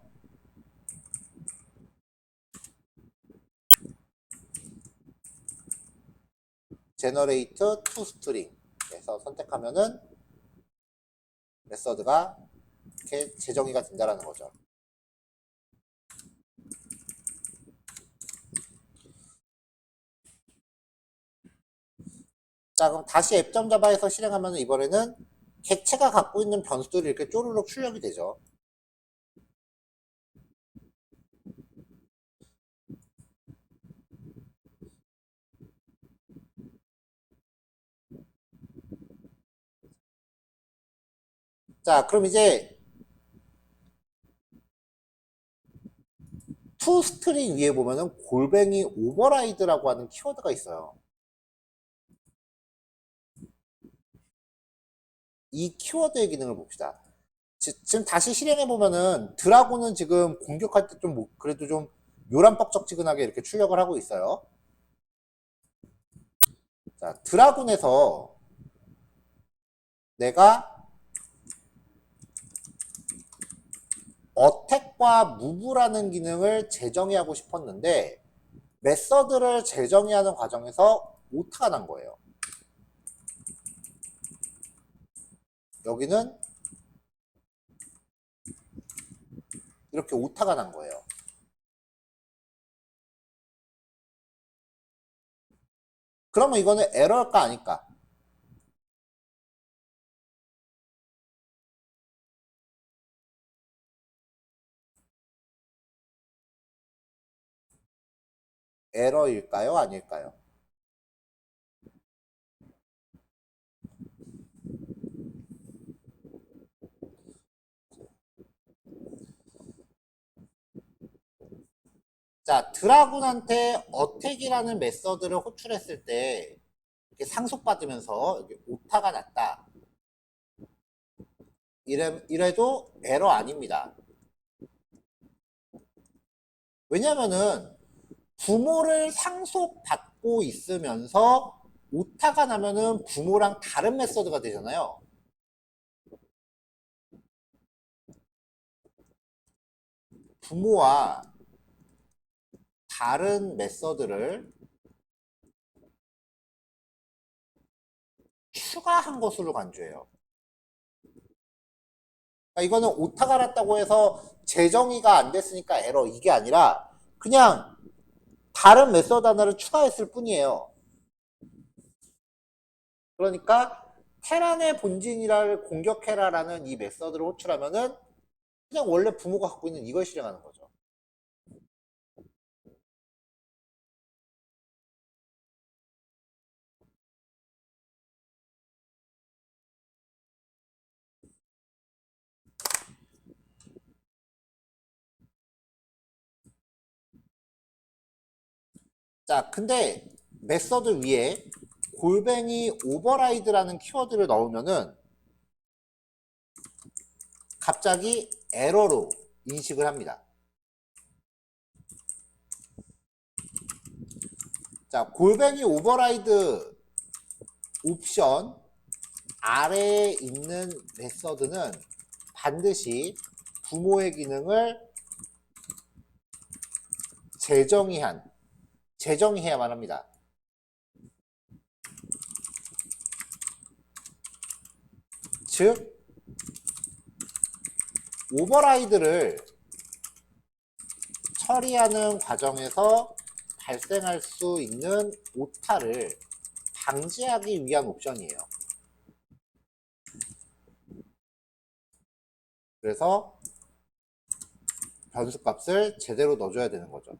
generate toString 에서 선택하면은 메서드가 이렇게 재정의가 된다는 거죠. 자, 그럼 다시 app.java에서 실행하면 이번에는 객체가 갖고 있는 변수들이 이렇게 쪼르륵 출력이 되죠. 자, 그럼 이제 toString 위에 보면은 골뱅이 오버라이드라고 하는 키워드가 있어요. 이 키워드의 기능을 봅시다. 지금 다시 실행해 보면은 드라곤은 지금 공격할 때 좀 그래도 좀 요란뻑적지근하게 이렇게 출력을 하고 있어요. 자, 드라곤에서 내가 어택과 무브라는 기능을 재정의하고 싶었는데 메서드를 재정의하는 과정에서 오타가 난 거예요. 여기는 이렇게 오타가 난 거예요. 그러면 이거는 에러일까 아닐까? 에러일까요? 아닐까요? 자, 드라군한테 어택이라는 메서드를 호출했을 때 이렇게 상속받으면서 이렇게 오타가 났다. 이래도 에러 아닙니다. 왜냐면은 부모를 상속받고 있으면서 오타가 나면은 부모랑 다른 메서드가 되잖아요. 부모와 다른 메서드를 추가한 것으로 간주해요. 그러니까 이거는 오타가 났다고 해서 재정의가 안 됐으니까 에러 이게 아니라 그냥 다른 메서드 하나를 추가했을 뿐이에요. 그러니까 테란의 본진이라를 공격해라라는 이 메서드를 호출하면은 그냥 원래 부모가 갖고 있는 이걸 실행하는 거죠. 자, 근데 메서드 위에 골뱅이 오버라이드라는 키워드를 넣으면은 갑자기 에러로 인식을 합니다. 자, 골뱅이 오버라이드 옵션 아래에 있는 메서드는 반드시 부모의 기능을 재정의해야만 합니다. 즉 오버라이드를 처리하는 과정에서 발생할 수 있는 오타를 방지하기 위한 옵션이에요. 그래서 변수값을 제대로 넣어줘야 되는 거죠.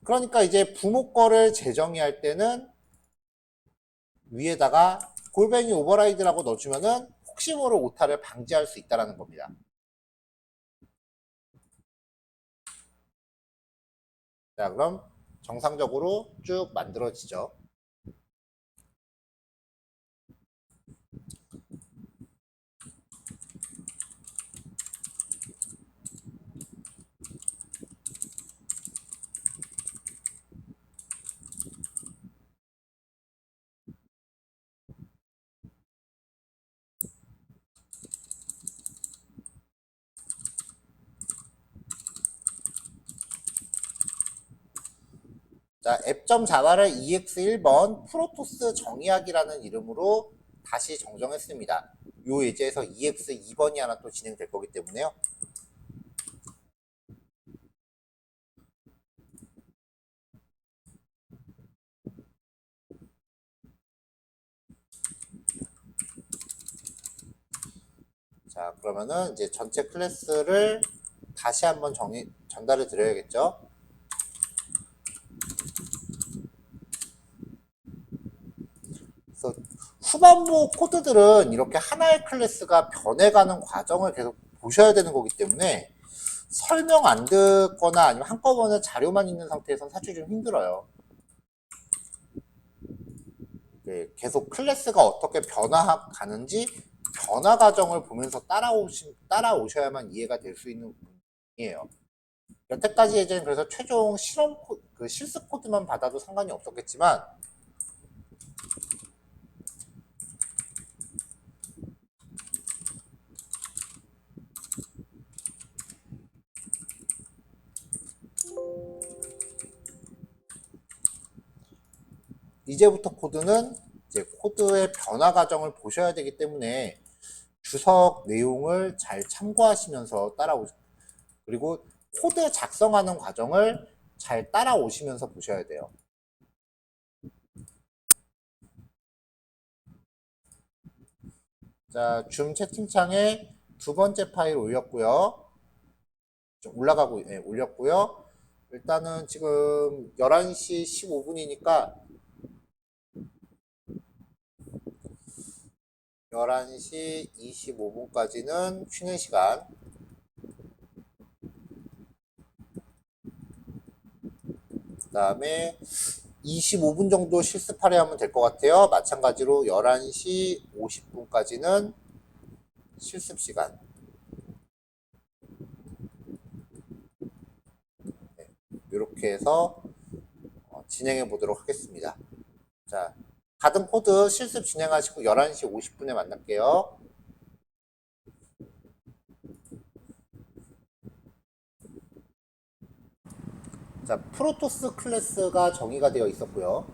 그러니까 이제 부모 거를 재정의할 때는 위에다가 골뱅이 오버라이드라고 넣어주면은 혹시 모를 오타를 방지할 수 있다는 겁니다. 자, 그럼 정상적으로 쭉 만들어지죠. 자, 앱.자바를 EX1번 프로토스 정의하기라는 이름으로 다시 정정했습니다. 요 예제에서 EX2번이 하나 또 진행될 거기 때문에요. 자, 그러면은 이제 전체 클래스를 다시 한번 전달해 드려야겠죠. 그래서 후반부 코드들은 이렇게 하나의 클래스가 변해가는 과정을 계속 보셔야 되는 거기 때문에 설명 안 듣거나 아니면 한꺼번에 자료만 있는 상태에서는 사실 좀 힘들어요. 네, 계속 클래스가 어떻게 변화가는지 변화 과정을 보면서 따라오셔야만 이해가 될 수 있는 부분이에요. 여태까지 예전에 그래서 최종 실습 코드만 받아도 상관이 없었겠지만 이제부터 코드는 이제 코드의 변화 과정을 보셔야 되기 때문에 주석 내용을 잘 참고하시면서 따라오세요. 그리고 코드 작성하는 과정을 잘 따라오시면서 보셔야 돼요. 자, 줌 채팅창에 두 번째 파일 올렸고요. 좀 올라가고, 네, 올렸고요. 일단은 지금 11시 15분이니까 11시 25분까지는 쉬는 시간. 그 다음에 25분 정도 실습하려 하면 될 것 같아요. 마찬가지로 11시 50분까지는 실습 시간. 네, 이렇게 해서 진행해 보도록 하겠습니다. 자, 가등 코드 실습 진행하시고 11시 50분에 만날게요. 자, 프로토스 클래스가 정의가 되어 있었고요.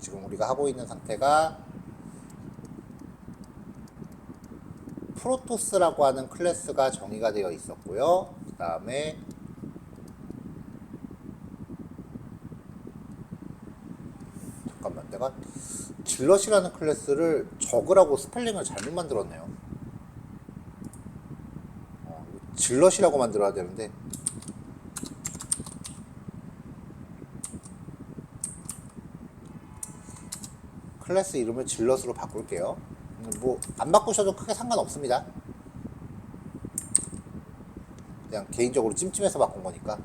지금 우리가 하고 있는 상태가 프로토스라고 하는 클래스가 정의가 되어 있었고요. 그 다음에 잠깐만, 내가 질럿이라는 클래스를 저그라고 스펠링을 잘못 만들었네요. 질럿이라고 만들어야 되는데 클래스 이름을 질럿으로 바꿀게요. 뭐 안 바꾸셔도 크게 상관없습니다. 그냥 개인적으로 찜찜해서 바꾼 거니까.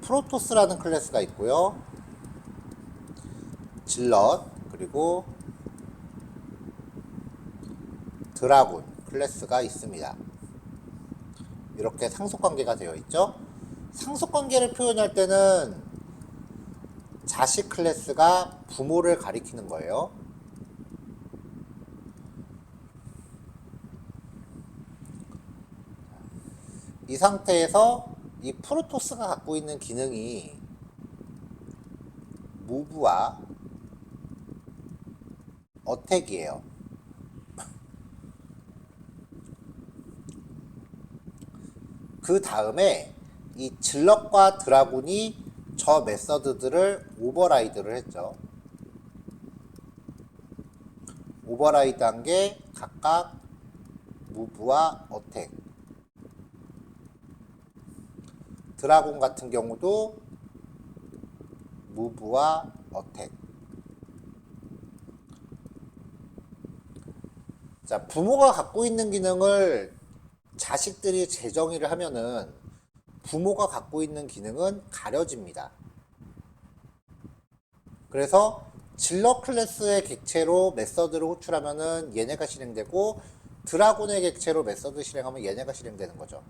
프로토스라는 클래스가 있고요. 질럿, 그리고 드라군 클래스가 있습니다. 이렇게 상속관계가 되어 있죠. 상속관계를 표현할 때는 자식 클래스가 부모를 가리키는 거예요. 이 상태에서 이 프로토스가 갖고 있는 기능이 무브와 어택이에요. 그 다음에 이 질럿과 드라군이 저 메서드들을 오버라이드를 했죠. 오버라이드 한 게 각각 무브와 어택. 드라군 같은 경우도 무브와 어택. 자, 부모가 갖고 있는 기능을 자식들이 재정의를 하면은 부모가 갖고 있는 기능은 가려집니다. 그래서 질럿 클래스의 객체로 메서드를 호출하면은 얘네가 실행되고 드라군의 객체로 메서드 실행하면 얘네가 실행되는 거죠.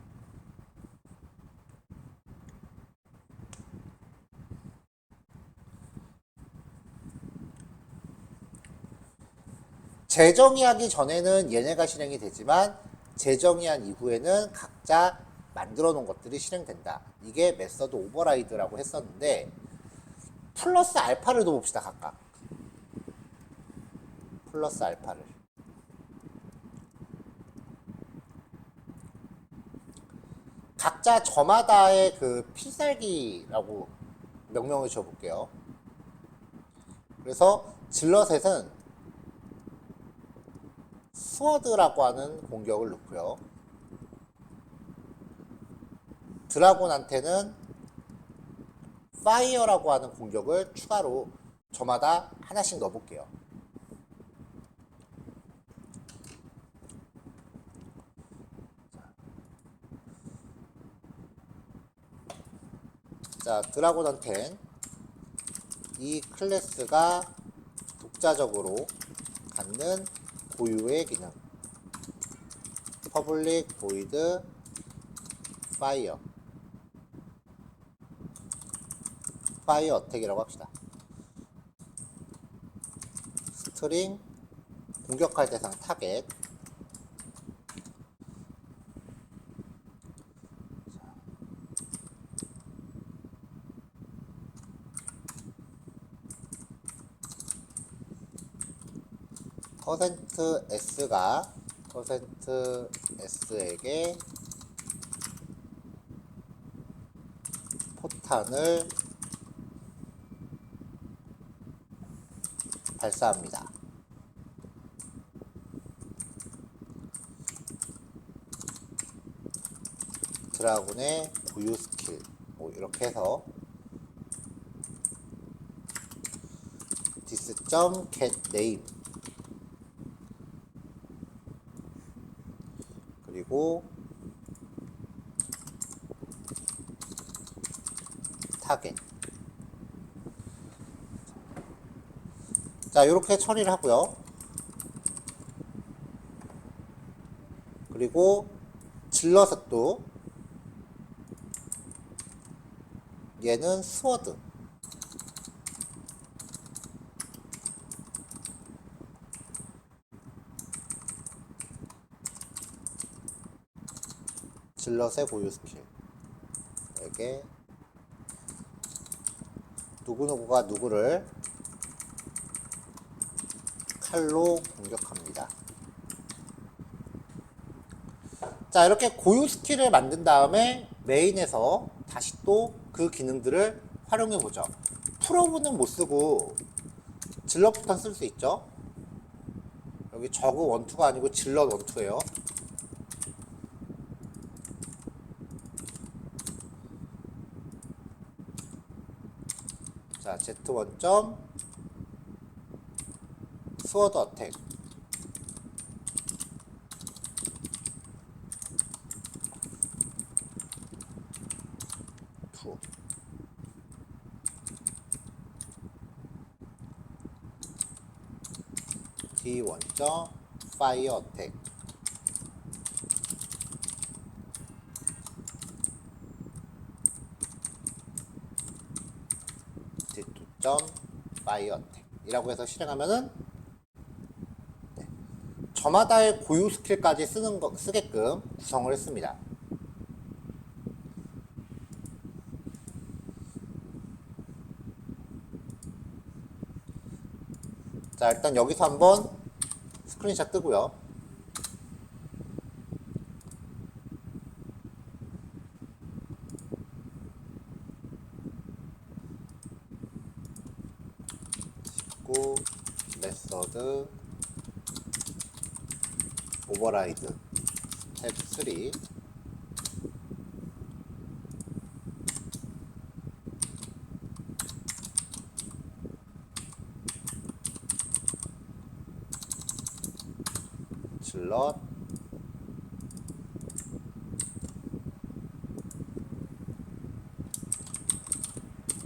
재정의하기 전에는 얘네가 실행이 되지만 재정의한 이후에는 각자 만들어 놓은 것들이 실행된다. 이게 메서드 오버라이드라고 했었는데 플러스 알파를 넣어봅시다. 각각 플러스 알파를 각자 저마다의 그 필살기라고 명명을 지어볼게요. 그래서 질럿셋은 스워드라고 하는 공격을 넣고요. 드라곤한테는 파이어라고 하는 공격을 추가로 저마다 하나씩 넣어볼게요. 자, 드라곤한텐 이 클래스가 독자적으로 갖는 고유의 기능 퍼블릭 보이드 파이어 어택이라고 합시다. 스트링 공격할 대상 타겟. %S가 %S에게 포탄을 발사합니다. 드라군의 고유 스킬 뭐 이렇게 해서 this.getName 그리고 타겟. 자, 이렇게 처리를 하고요. 그리고 질럿도 얘는 스워드. 질럿의 고유 스킬. 에게 누구누구가 누구를 칼로 공격합니다. 자, 이렇게 고유 스킬을 만든 다음에 메인에서 다시 또 그 기능들을 활용해 보죠. 프로브는 못 쓰고 질럿부터 쓸 수 있죠. 여기 저그 원투가 아니고 질럿 원투예요. 자, Z1점 스워드 어택. D1점 파이어 어택. D2점 파이어 어택 이라고 해서 실행하면은 저마다의 고유 스킬까지 쓰게끔 구성을 했습니다. 자, 일단 여기서 한번 스크린샷 뜨고요. 메서드 오버라이드 스텝 3 질럿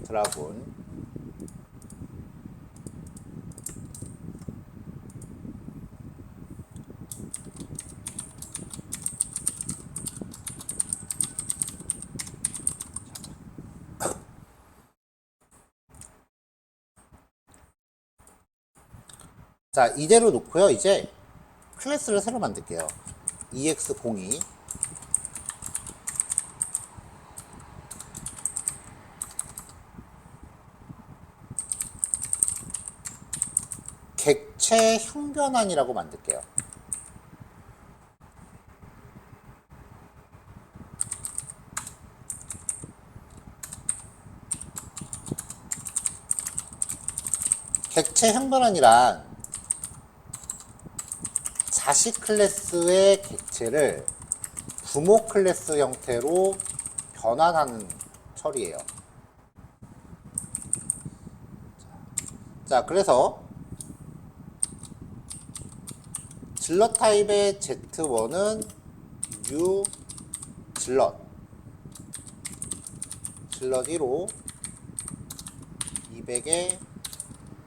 드라군 자, 이대로 놓고요. 이제 클래스를 새로 만들게요. EX02 객체 형변환이라고 만들게요. 객체 형변환이란 자식 클래스의 객체를 부모 클래스 형태로 변환하는 처리예요. 자, 그래서 질럿 타입의 Z1은 U 질럿 1호 200에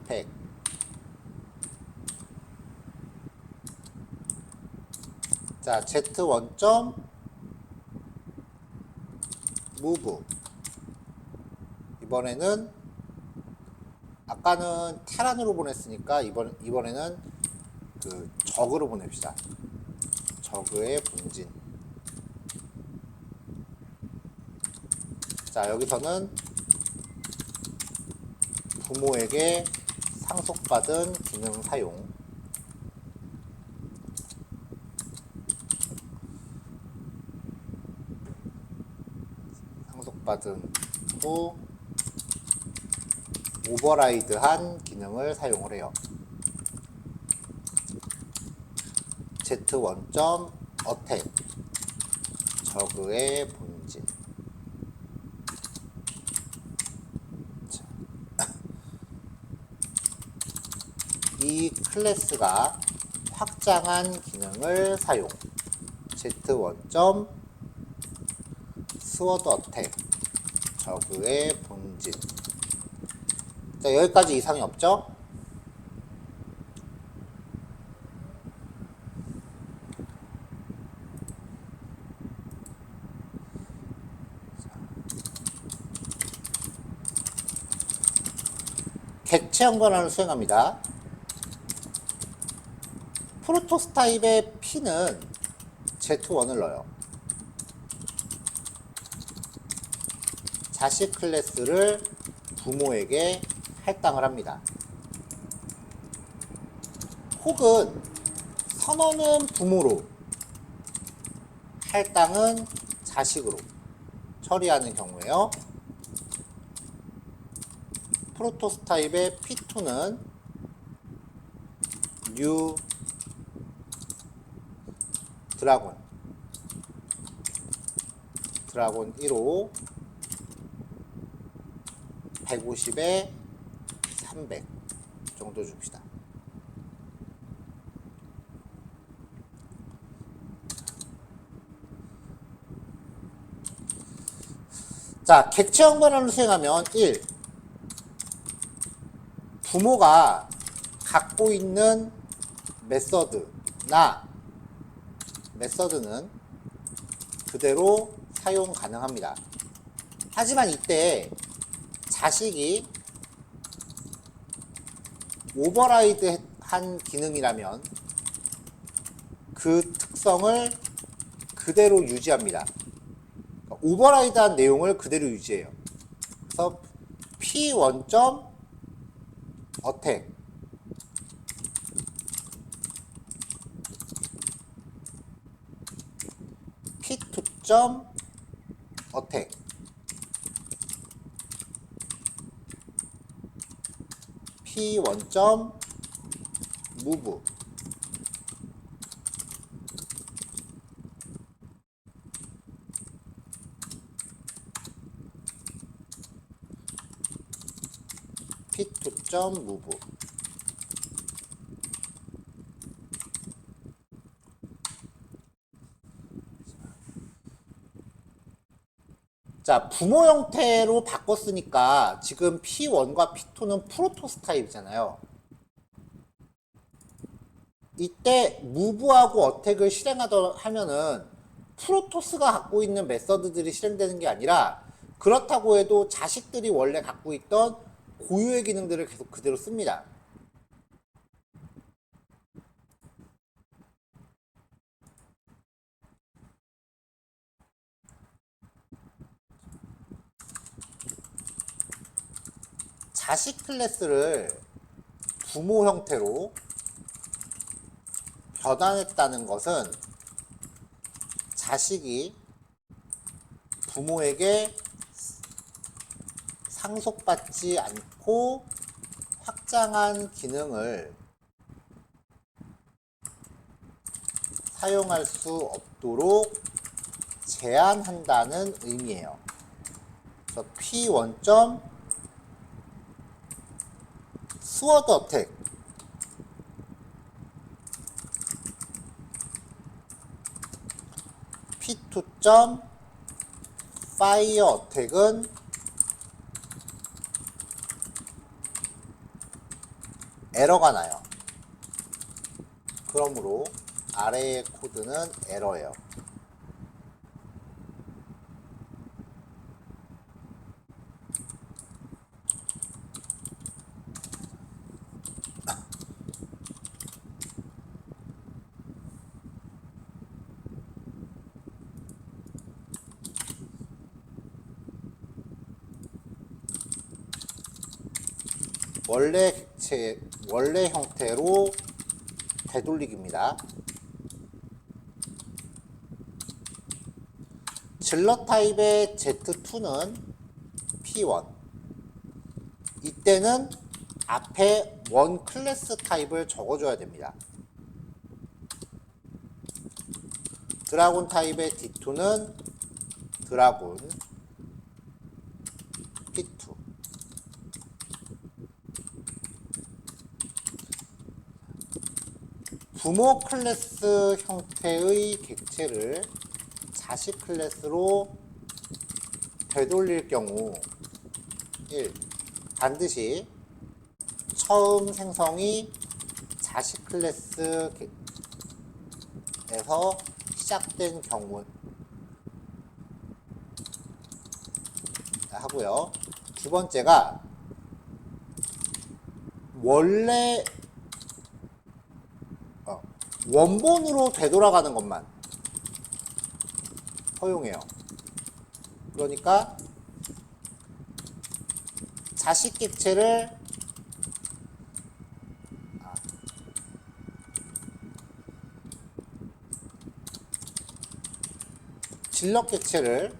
100 자, Z1점 move 이번에는 아까는 테란으로 보냈으니까 이번에는 그 저그로 보냅시다. 저그의 본진. 자, 여기서는 부모에게 상속받은 기능 사용. 상속받은 후 오버라이드한 기능을 사용을 해요. Z1점 어택 저그의 본진. 이 클래스가 확장한 기능을 사용. Z1점 스워드 어택 저그의 본진. 자, 여기까지 이상이 없죠? 객체형 변환을 수행합니다. 프로토스 타입의 P는 Z1을 넣어요. 자식 클래스를 부모에게 할당을 합니다. 혹은 선언은 부모로, 할당은 자식으로 처리하는 경우에요. 프로토스 타입의 P2는 뉴 드라곤 1호 150에 300 정도 줍시다. 자, 객체형 변환을 수행하면 1. 부모가 갖고 있는 메서드는 그대로 사용 가능합니다. 하지만 이때 자식이 오버라이드 한 기능이라면 그 특성을 그대로 유지합니다. 그러니까 오버라이드 한 내용을 그대로 유지해요. 그래서 P1점 어택 P2점 어택 P1점 무브 P2점 무브. 자, 부모 형태로 바꿨으니까 지금 P1과 P2는 프로토스 타입이잖아요. 이때 무브하고 어택을 하면은 프로토스가 갖고 있는 메서드들이 실행되는 게 아니라 그렇다고 해도 자식들이 원래 갖고 있던 고유의 기능들을 계속 그대로 씁니다. 자식 클래스를 부모 형태로 변환했다는 것은 자식이 부모에게 상속받지 않고 확장한 기능을 사용할 수 없도록 제한한다는 의미예요. 그래서 P1점 스워드 어택 P2점 파이어 어택은 에러가 나요. 그러므로 아래의 코드는 에러예요. 원래 객체, 원래 형태로 되돌리기입니다. 질러 타입의 Z2는 P1. 이때는 앞에 원 클래스 타입을 적어줘야 됩니다. 드라군 타입의 D2는 드라군 P2. 부모 클래스 형태의 객체를 자식 클래스로 되돌릴 경우 1. 반드시 처음 생성이 자식 클래스에서 시작된 경우 하고요. 두 번째가 원래 원본으로 되돌아가는 것만 허용해요. 그러니까 자식 객체를 질럿 객체를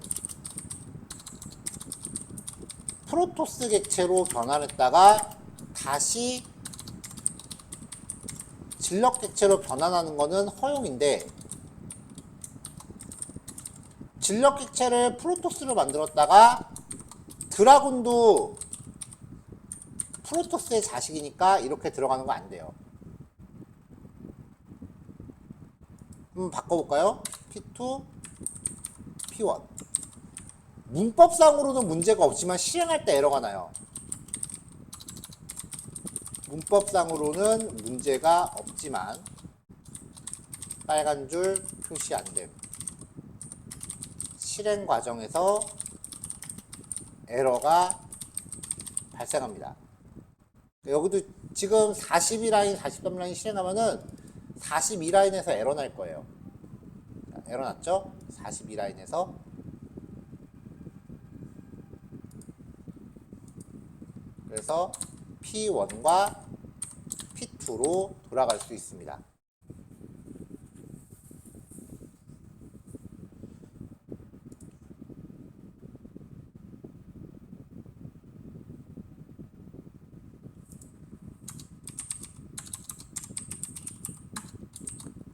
프로토스 객체로 변환했다가 다시 질럿 객체로 변환하는 것은 허용인데, 질럿 객체를 프로토스로 만들었다가 드라군도 프로토스의 자식이니까 이렇게 들어가는 거 안 돼요. 한번 바꿔볼까요? P2, P1. 문법상으로는 문제가 없지만 실행할 때 에러가 나요. 문법상으로는 문제가 없지만 빨간 줄 표시 안 됨. 실행 과정에서 에러가 발생합니다. 여기도 지금 42라인, 43라인 실행하면은 42라인에서 에러 날 거예요. 에러 났죠? 42라인에서. 그래서 P1과 P2로 돌아갈 수 있습니다.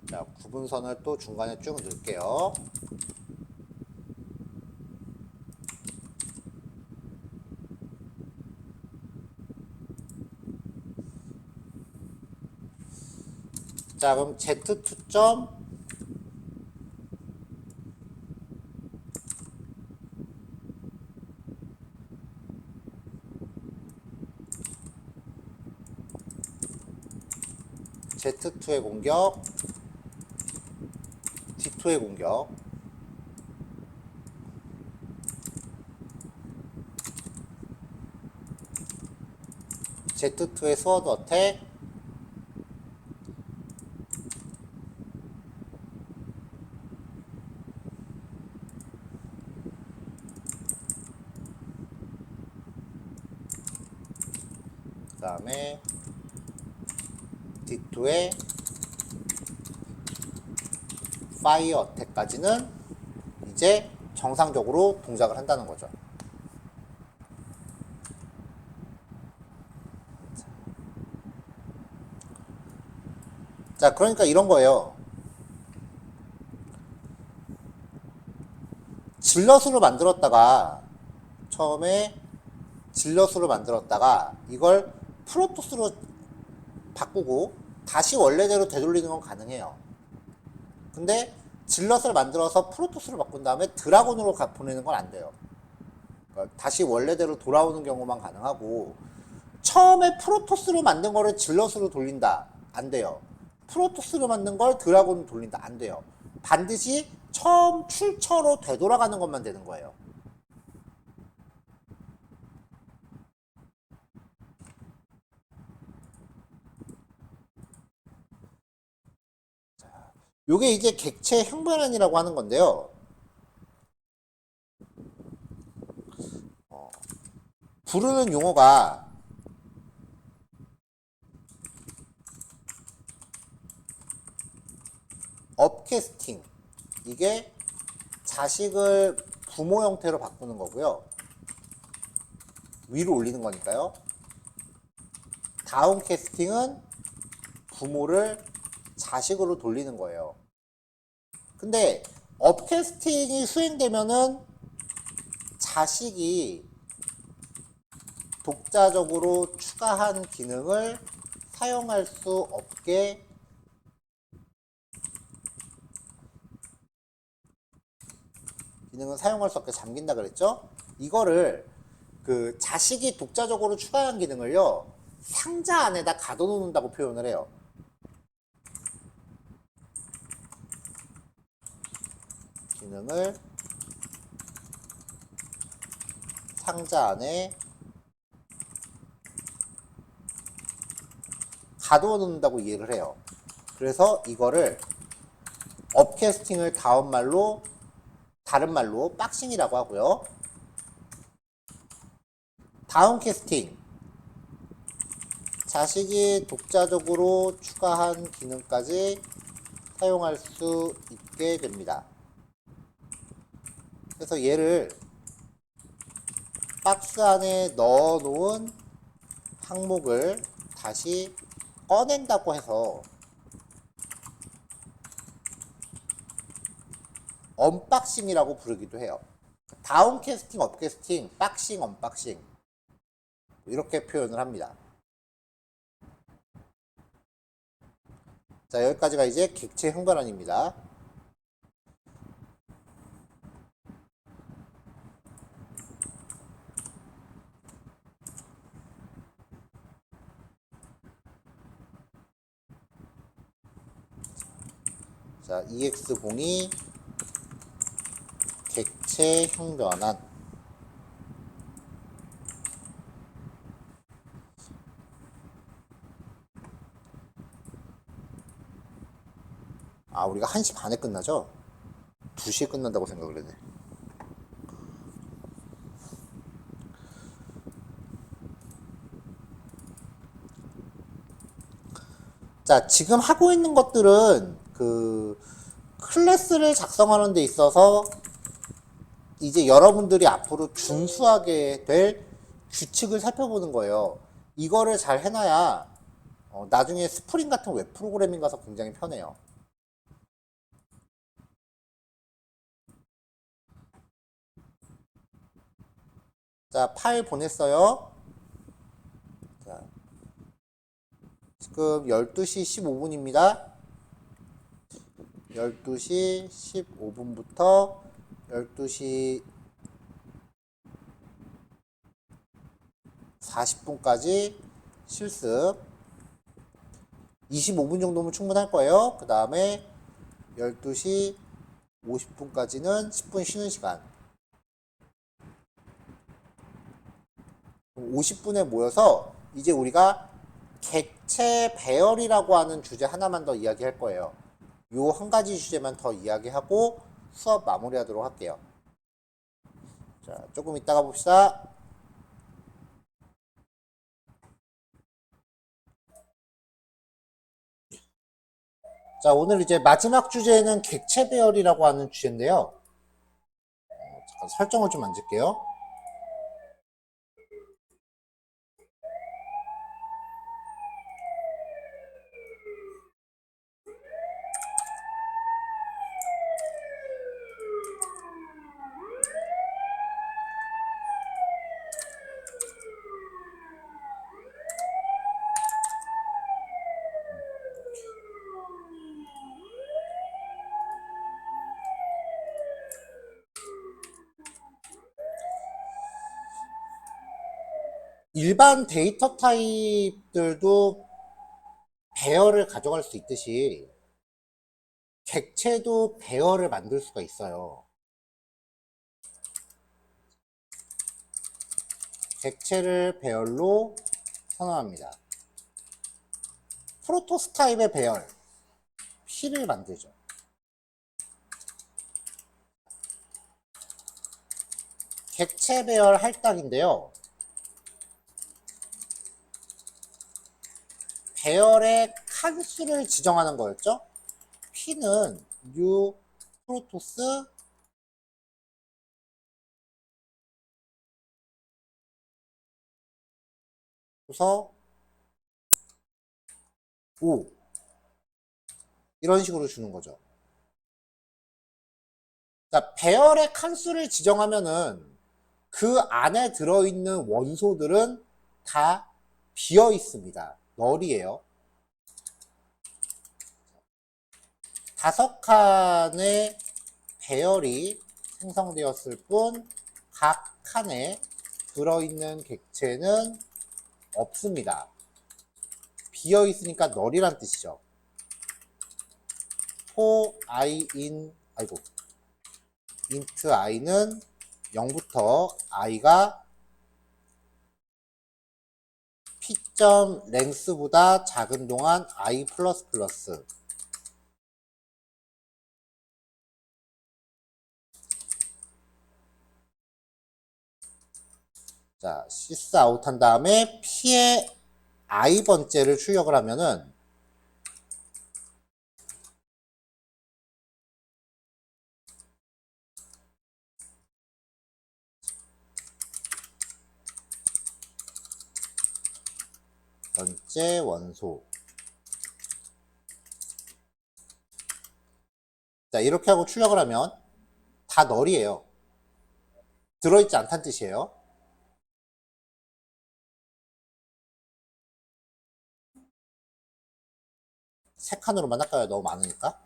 자, 구분선을 또 중간에 쭉 넣을게요. 자, 그럼 Z2 점 Z2의 공격, D2의 공격. Z2의 스워드 어택, 그 다음에 D2의 파이어 어택까지는 이제 정상적으로 동작을 한다는 거죠. 자, 그러니까 이런 거예요. 질럿으로 만들었다가, 처음에 질럿으로 만들었다가 이걸 프로토스로 바꾸고 다시 원래대로 되돌리는 건 가능해요. 근데 질럿을 만들어서 프로토스로 바꾼 다음에 드라곤으로 보내는 건 안 돼요. 그러니까 다시 원래대로 돌아오는 경우만 가능하고, 처음에 프로토스로 만든 거를 질럿으로 돌린다, 안 돼요. 프로토스로 만든 걸 드라곤으로 돌린다, 안 돼요. 반드시 처음 출처로 되돌아가는 것만 되는 거예요. 요게 이제 객체 형변환이라고 하는 건데요. 부르는 용어가 업캐스팅, 이게 자식을 부모 형태로 바꾸는 거고요. 위로 올리는 거니까요. 다운캐스팅은 부모를 자식으로 돌리는 거예요. 근데 업캐스팅이 수행되면은 자식이 독자적으로 추가한 기능을 사용할 수 없게 잠긴다 그랬죠? 이거를 그 자식이 독자적으로 추가한 기능을요, 상자 안에다 가둬놓는다고 표현을 해요. 기능을 상자 안에 가둬놓는다고 이해를 해요. 그래서 이거를 업캐스팅을 다른 말로 박싱이라고 하고요. 다운캐스팅, 자식이 독자적으로 추가한 기능까지 사용할 수 있게 됩니다. 그래서 얘를 박스 안에 넣어 놓은 항목을 다시 꺼낸다고 해서 언박싱이라고 부르기도 해요. 다운캐스팅, 업캐스팅, 박싱, 언박싱, 이렇게 표현을 합니다. 자, 여기까지가 이제 객체 형변환입니다. 자, EX02 객체 형변환. 아, 우리가 1시 반에 끝나죠? 2시에 끝난다고 생각을 했네. 자, 지금 하고 있는 것들은 그 클래스를 작성하는 데 있어서 이제 여러분들이 앞으로 준수하게 될 규칙을 살펴보는 거예요. 이거를 잘 해놔야 나중에 스프링 같은 웹 프로그래밍 가서 굉장히 편해요. 자, 파일 보냈어요. 자, 지금 12시 15분입니다. 12시 15분부터 12시 40분까지 실습. 25분 정도면 충분할 거예요. 그 다음에 12시 50분까지는 10분 쉬는 시간. 50분에 모여서 이제 우리가 객체 배열이라고 하는 주제 하나만 더 이야기할 거예요. 요 한 가지 주제만 더 이야기하고 수업 마무리하도록 할게요. 자, 조금 이따가 봅시다. 자, 오늘 이제 마지막 주제는 객체 배열이라고 하는 주제인데요. 잠깐 설정을 좀 만질게요. 일반 데이터 타입들도 배열을 가져갈 수 있듯이 객체도 배열을 만들 수가 있어요. 객체를 배열로 선언합니다. 프로토스 타입의 배열, P를 만들죠. 객체 배열 할당인데요. 배열의 칸수를 지정하는 거였죠. P는 뉴 프로토스 그래서 5 이런 식으로 주는 거죠. 자, 배열의 칸수를 지정하면은 그 안에 들어있는 원소들은 다 비어 있습니다. 널이에요. 5칸의 배열이 생성되었을 뿐 각 칸에 들어있는 객체는 없습니다. 비어 있으니까 널이란 뜻이죠. for i in 아이고 int i는 0부터 i가 p.length보다 작은 동안 i++ 자, sys out 한 다음에 p의 i 번째를 출력을 하면은 번째 원소. 자, 이렇게 하고 출력을 하면 다 널이에요. 들어있지 않다는 뜻이에요. 세 칸으로만 할까요? 너무 많으니까.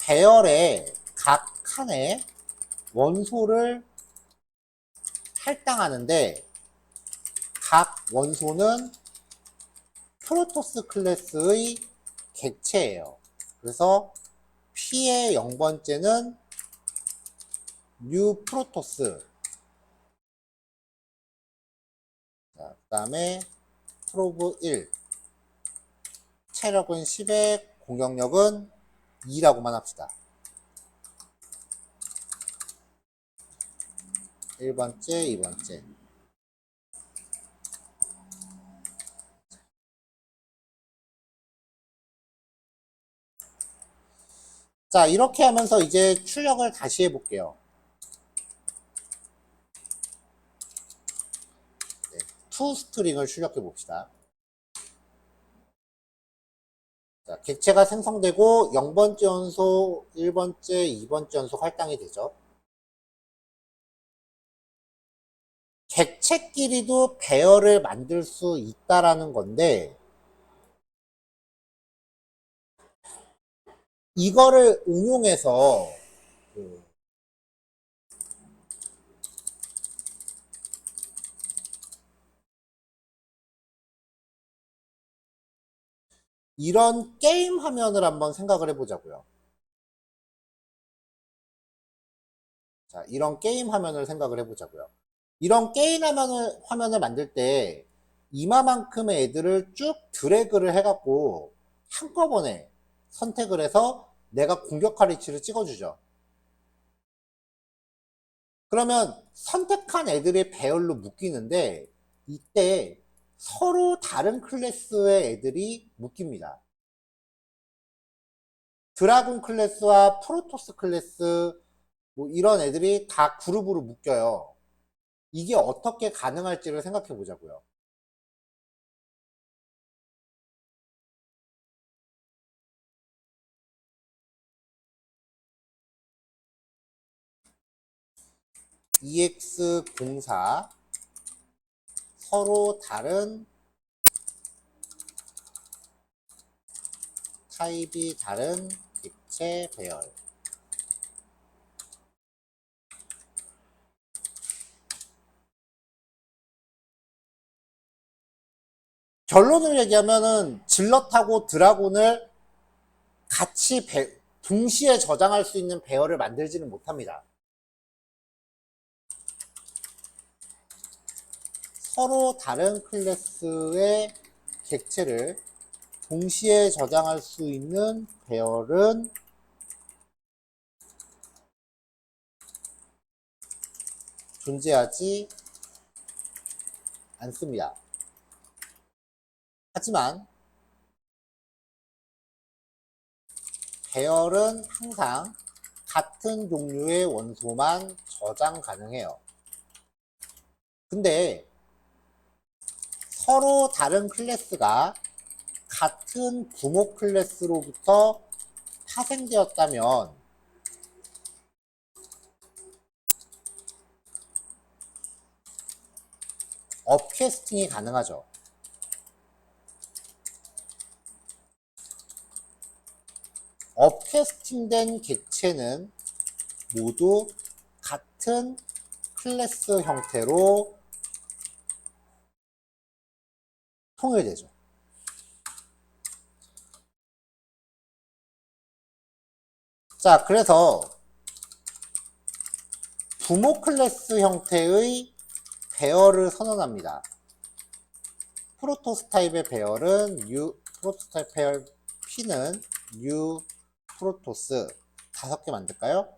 배열의 각 칸에 원소를 할당하는데 각 원소는 프로토스 클래스의 객체예요. 그래서 P의 0번째는 뉴 프로토스. 그 다음에 프로브 1. 체력은 10에 공격력은 2라고만 합시다. 1번째, 2번째. 자, 이렇게 하면서 이제 출력을 다시 해볼게요. 네, to 스트링을 출력해 봅시다. 자, 객체가 생성되고 0번째 연소, 1번째, 2번째 연소 할당이 되죠. 객체끼리도 배열을 만들 수 있다라는 건데 이거를 응용해서 이런 게임 화면을 한번 생각을 해보자고요. 자, 이런 게임 화면을 생각을 해보자고요. 이런 게임 화면을 만들 때 이마만큼의 애들을 쭉 드래그를 해갖고 한꺼번에 선택을 해서 내가 공격할 위치를 찍어주죠. 그러면 선택한 애들의 배열로 묶이는데 이때 서로 다른 클래스의 애들이 묶입니다. 드라군 클래스와 프로토스 클래스 뭐 이런 애들이 다 그룹으로 묶여요. 이게 어떻게 가능할지를 생각해 보자고요. EX04 서로 다른 타입이 다른 객체 배열 결론을 얘기하면은 질럿하고 드라곤을 같이 동시에 저장할 수 있는 배열을 만들지는 못합니다. 서로 다른 클래스의 객체를 동시에 저장할 수 있는 배열은 존재하지 않습니다. 하지만 배열은 항상 같은 종류의 원소만 저장 가능해요. 근데 서로 다른 클래스가 같은 부모 클래스로부터 파생되었다면 업캐스팅이 가능하죠. 업캐스팅된 객체는 모두 같은 클래스 형태로 통일되죠. 자, 그래서 부모 클래스 형태의 배열을 선언합니다. 프로토스 타입의 배열은 프로토스 타입 배열 P는 프로토스 5개 만들까요?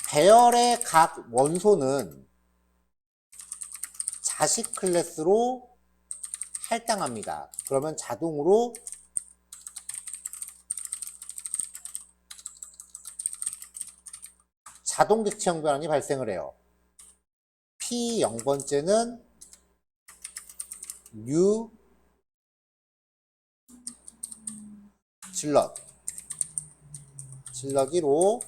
배열의 각 원소는 자식 클래스로 할당합니다. 그러면 자동으로 자동 객체형 변환이 발생을 해요. P 0번째는 질럿 1호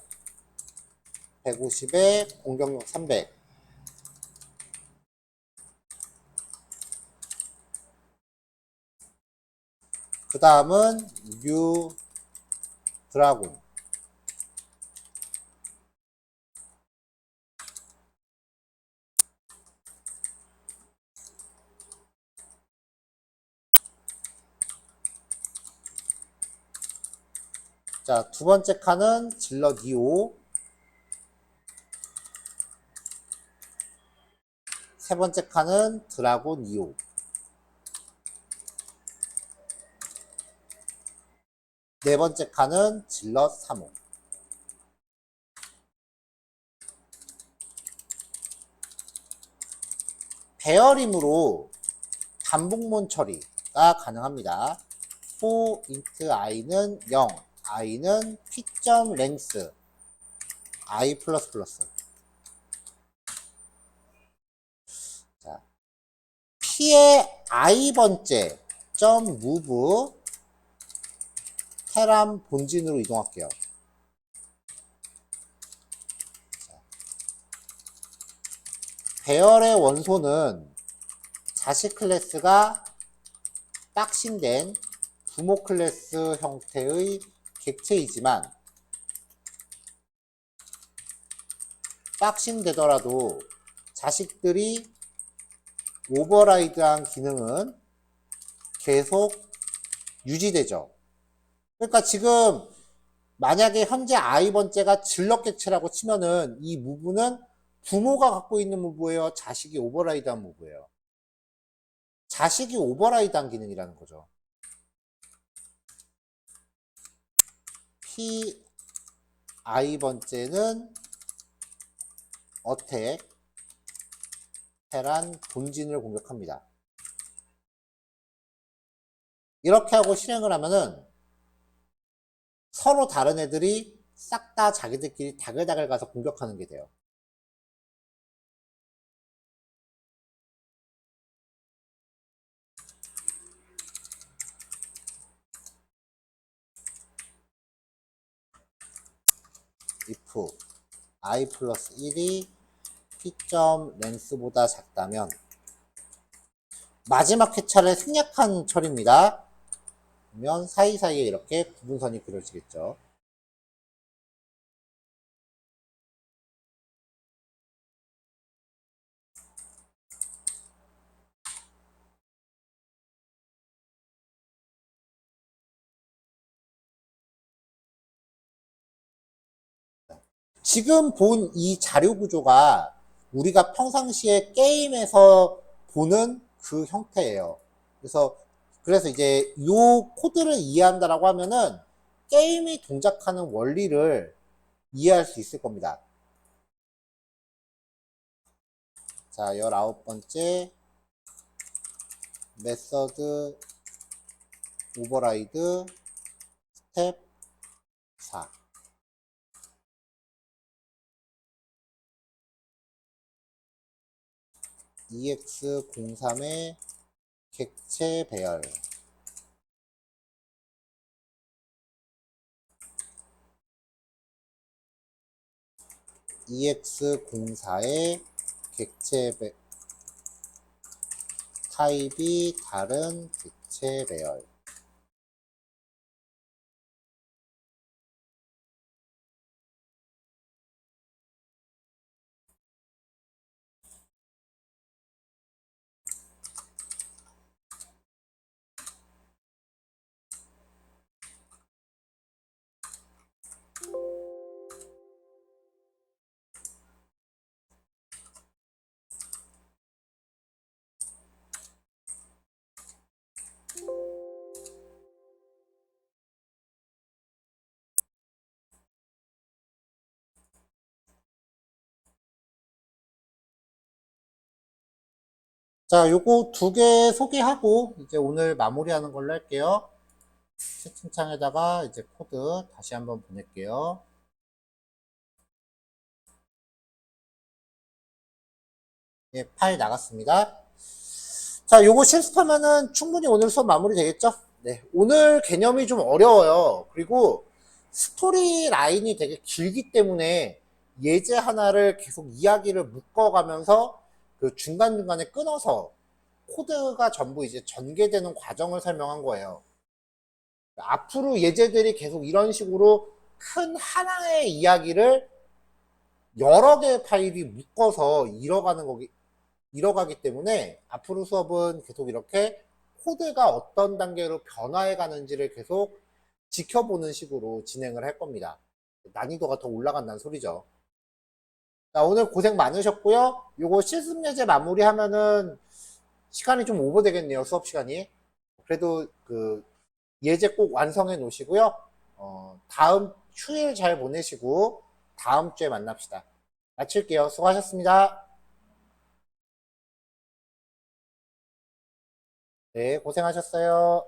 150에 공격력 300. 그 다음은 드라군. 자, 두 번째 칸은 질럿 2호. 세 번째 칸은 드라군 2호. 네 번째 칸은 질럿 3호. 배열임으로 반복문 처리가 가능합니다. for int i는 0, i는 p.length, i++. 자, p의 i번째 .move 테란 본진으로 이동할게요. 배열의 원소는 자식 클래스가 박싱된 부모 클래스 형태의 객체이지만 박싱되더라도 자식들이 오버라이드한 기능은 계속 유지되죠. 그러니까 지금 만약에 현재 i번째가 질럿 객체라고 치면은 이 무브는 부모가 갖고 있는 무브예요? 자식이 오버라이드한 무브예요? 자식이 오버라이드한 기능이라는 거죠. P i번째는 어택 테란 본진을 공격합니다. 이렇게 하고 실행을 하면은 서로 다른 애들이 싹 다 자기들끼리 다글다글 가서 공격하는 게 돼요. if i 플러스 1이 p.length보다 작다면 마지막 회차를 생략한 처리입니다. 그러면 사이사이에 이렇게 구분선이 그려지겠죠. 지금 본 이 자료 구조가 우리가 평상시에 게임에서 보는 그 형태예요. 그래서 이제 이 코드를 이해한다라고 하면은 게임이 동작하는 원리를 이해할 수 있을 겁니다. 자, 19번째 메서드 오버라이드 스텝 4. EX03의 객체 배열. EX04의 객체 타입이 다른 객체 배열. 자, 요거 두 개 소개하고 이제 오늘 마무리하는 걸로 할게요. 채팅창에다가 이제 코드 다시 한번 보낼게요. 예, 파일 나갔습니다. 자, 요거 실습하면은 충분히 오늘 수업 마무리 되겠죠? 네, 오늘 개념이 좀 어려워요. 그리고 스토리 라인이 되게 길기 때문에 예제 하나를 계속 이야기를 묶어가면서 그 중간중간에 끊어서 코드가 전부 이제 전개되는 과정을 설명한 거예요. 앞으로 예제들이 계속 이런 식으로 큰 하나의 이야기를 여러 개의 파일이 묶어서 이뤄가기 때문에 앞으로 수업은 계속 이렇게 코드가 어떤 단계로 변화해 가는지를 계속 지켜보는 식으로 진행을 할 겁니다. 난이도가 더 올라간다는 소리죠. 자, 오늘 고생 많으셨고요. 요거 실습 예제 마무리하면은 시간이 좀 오버되겠네요, 수업 시간이. 그래도 그 예제 꼭 완성해 놓으시고요. 다음 휴일 잘 보내시고 다음 주에 만납시다. 마칠게요. 수고하셨습니다. 네, 고생하셨어요.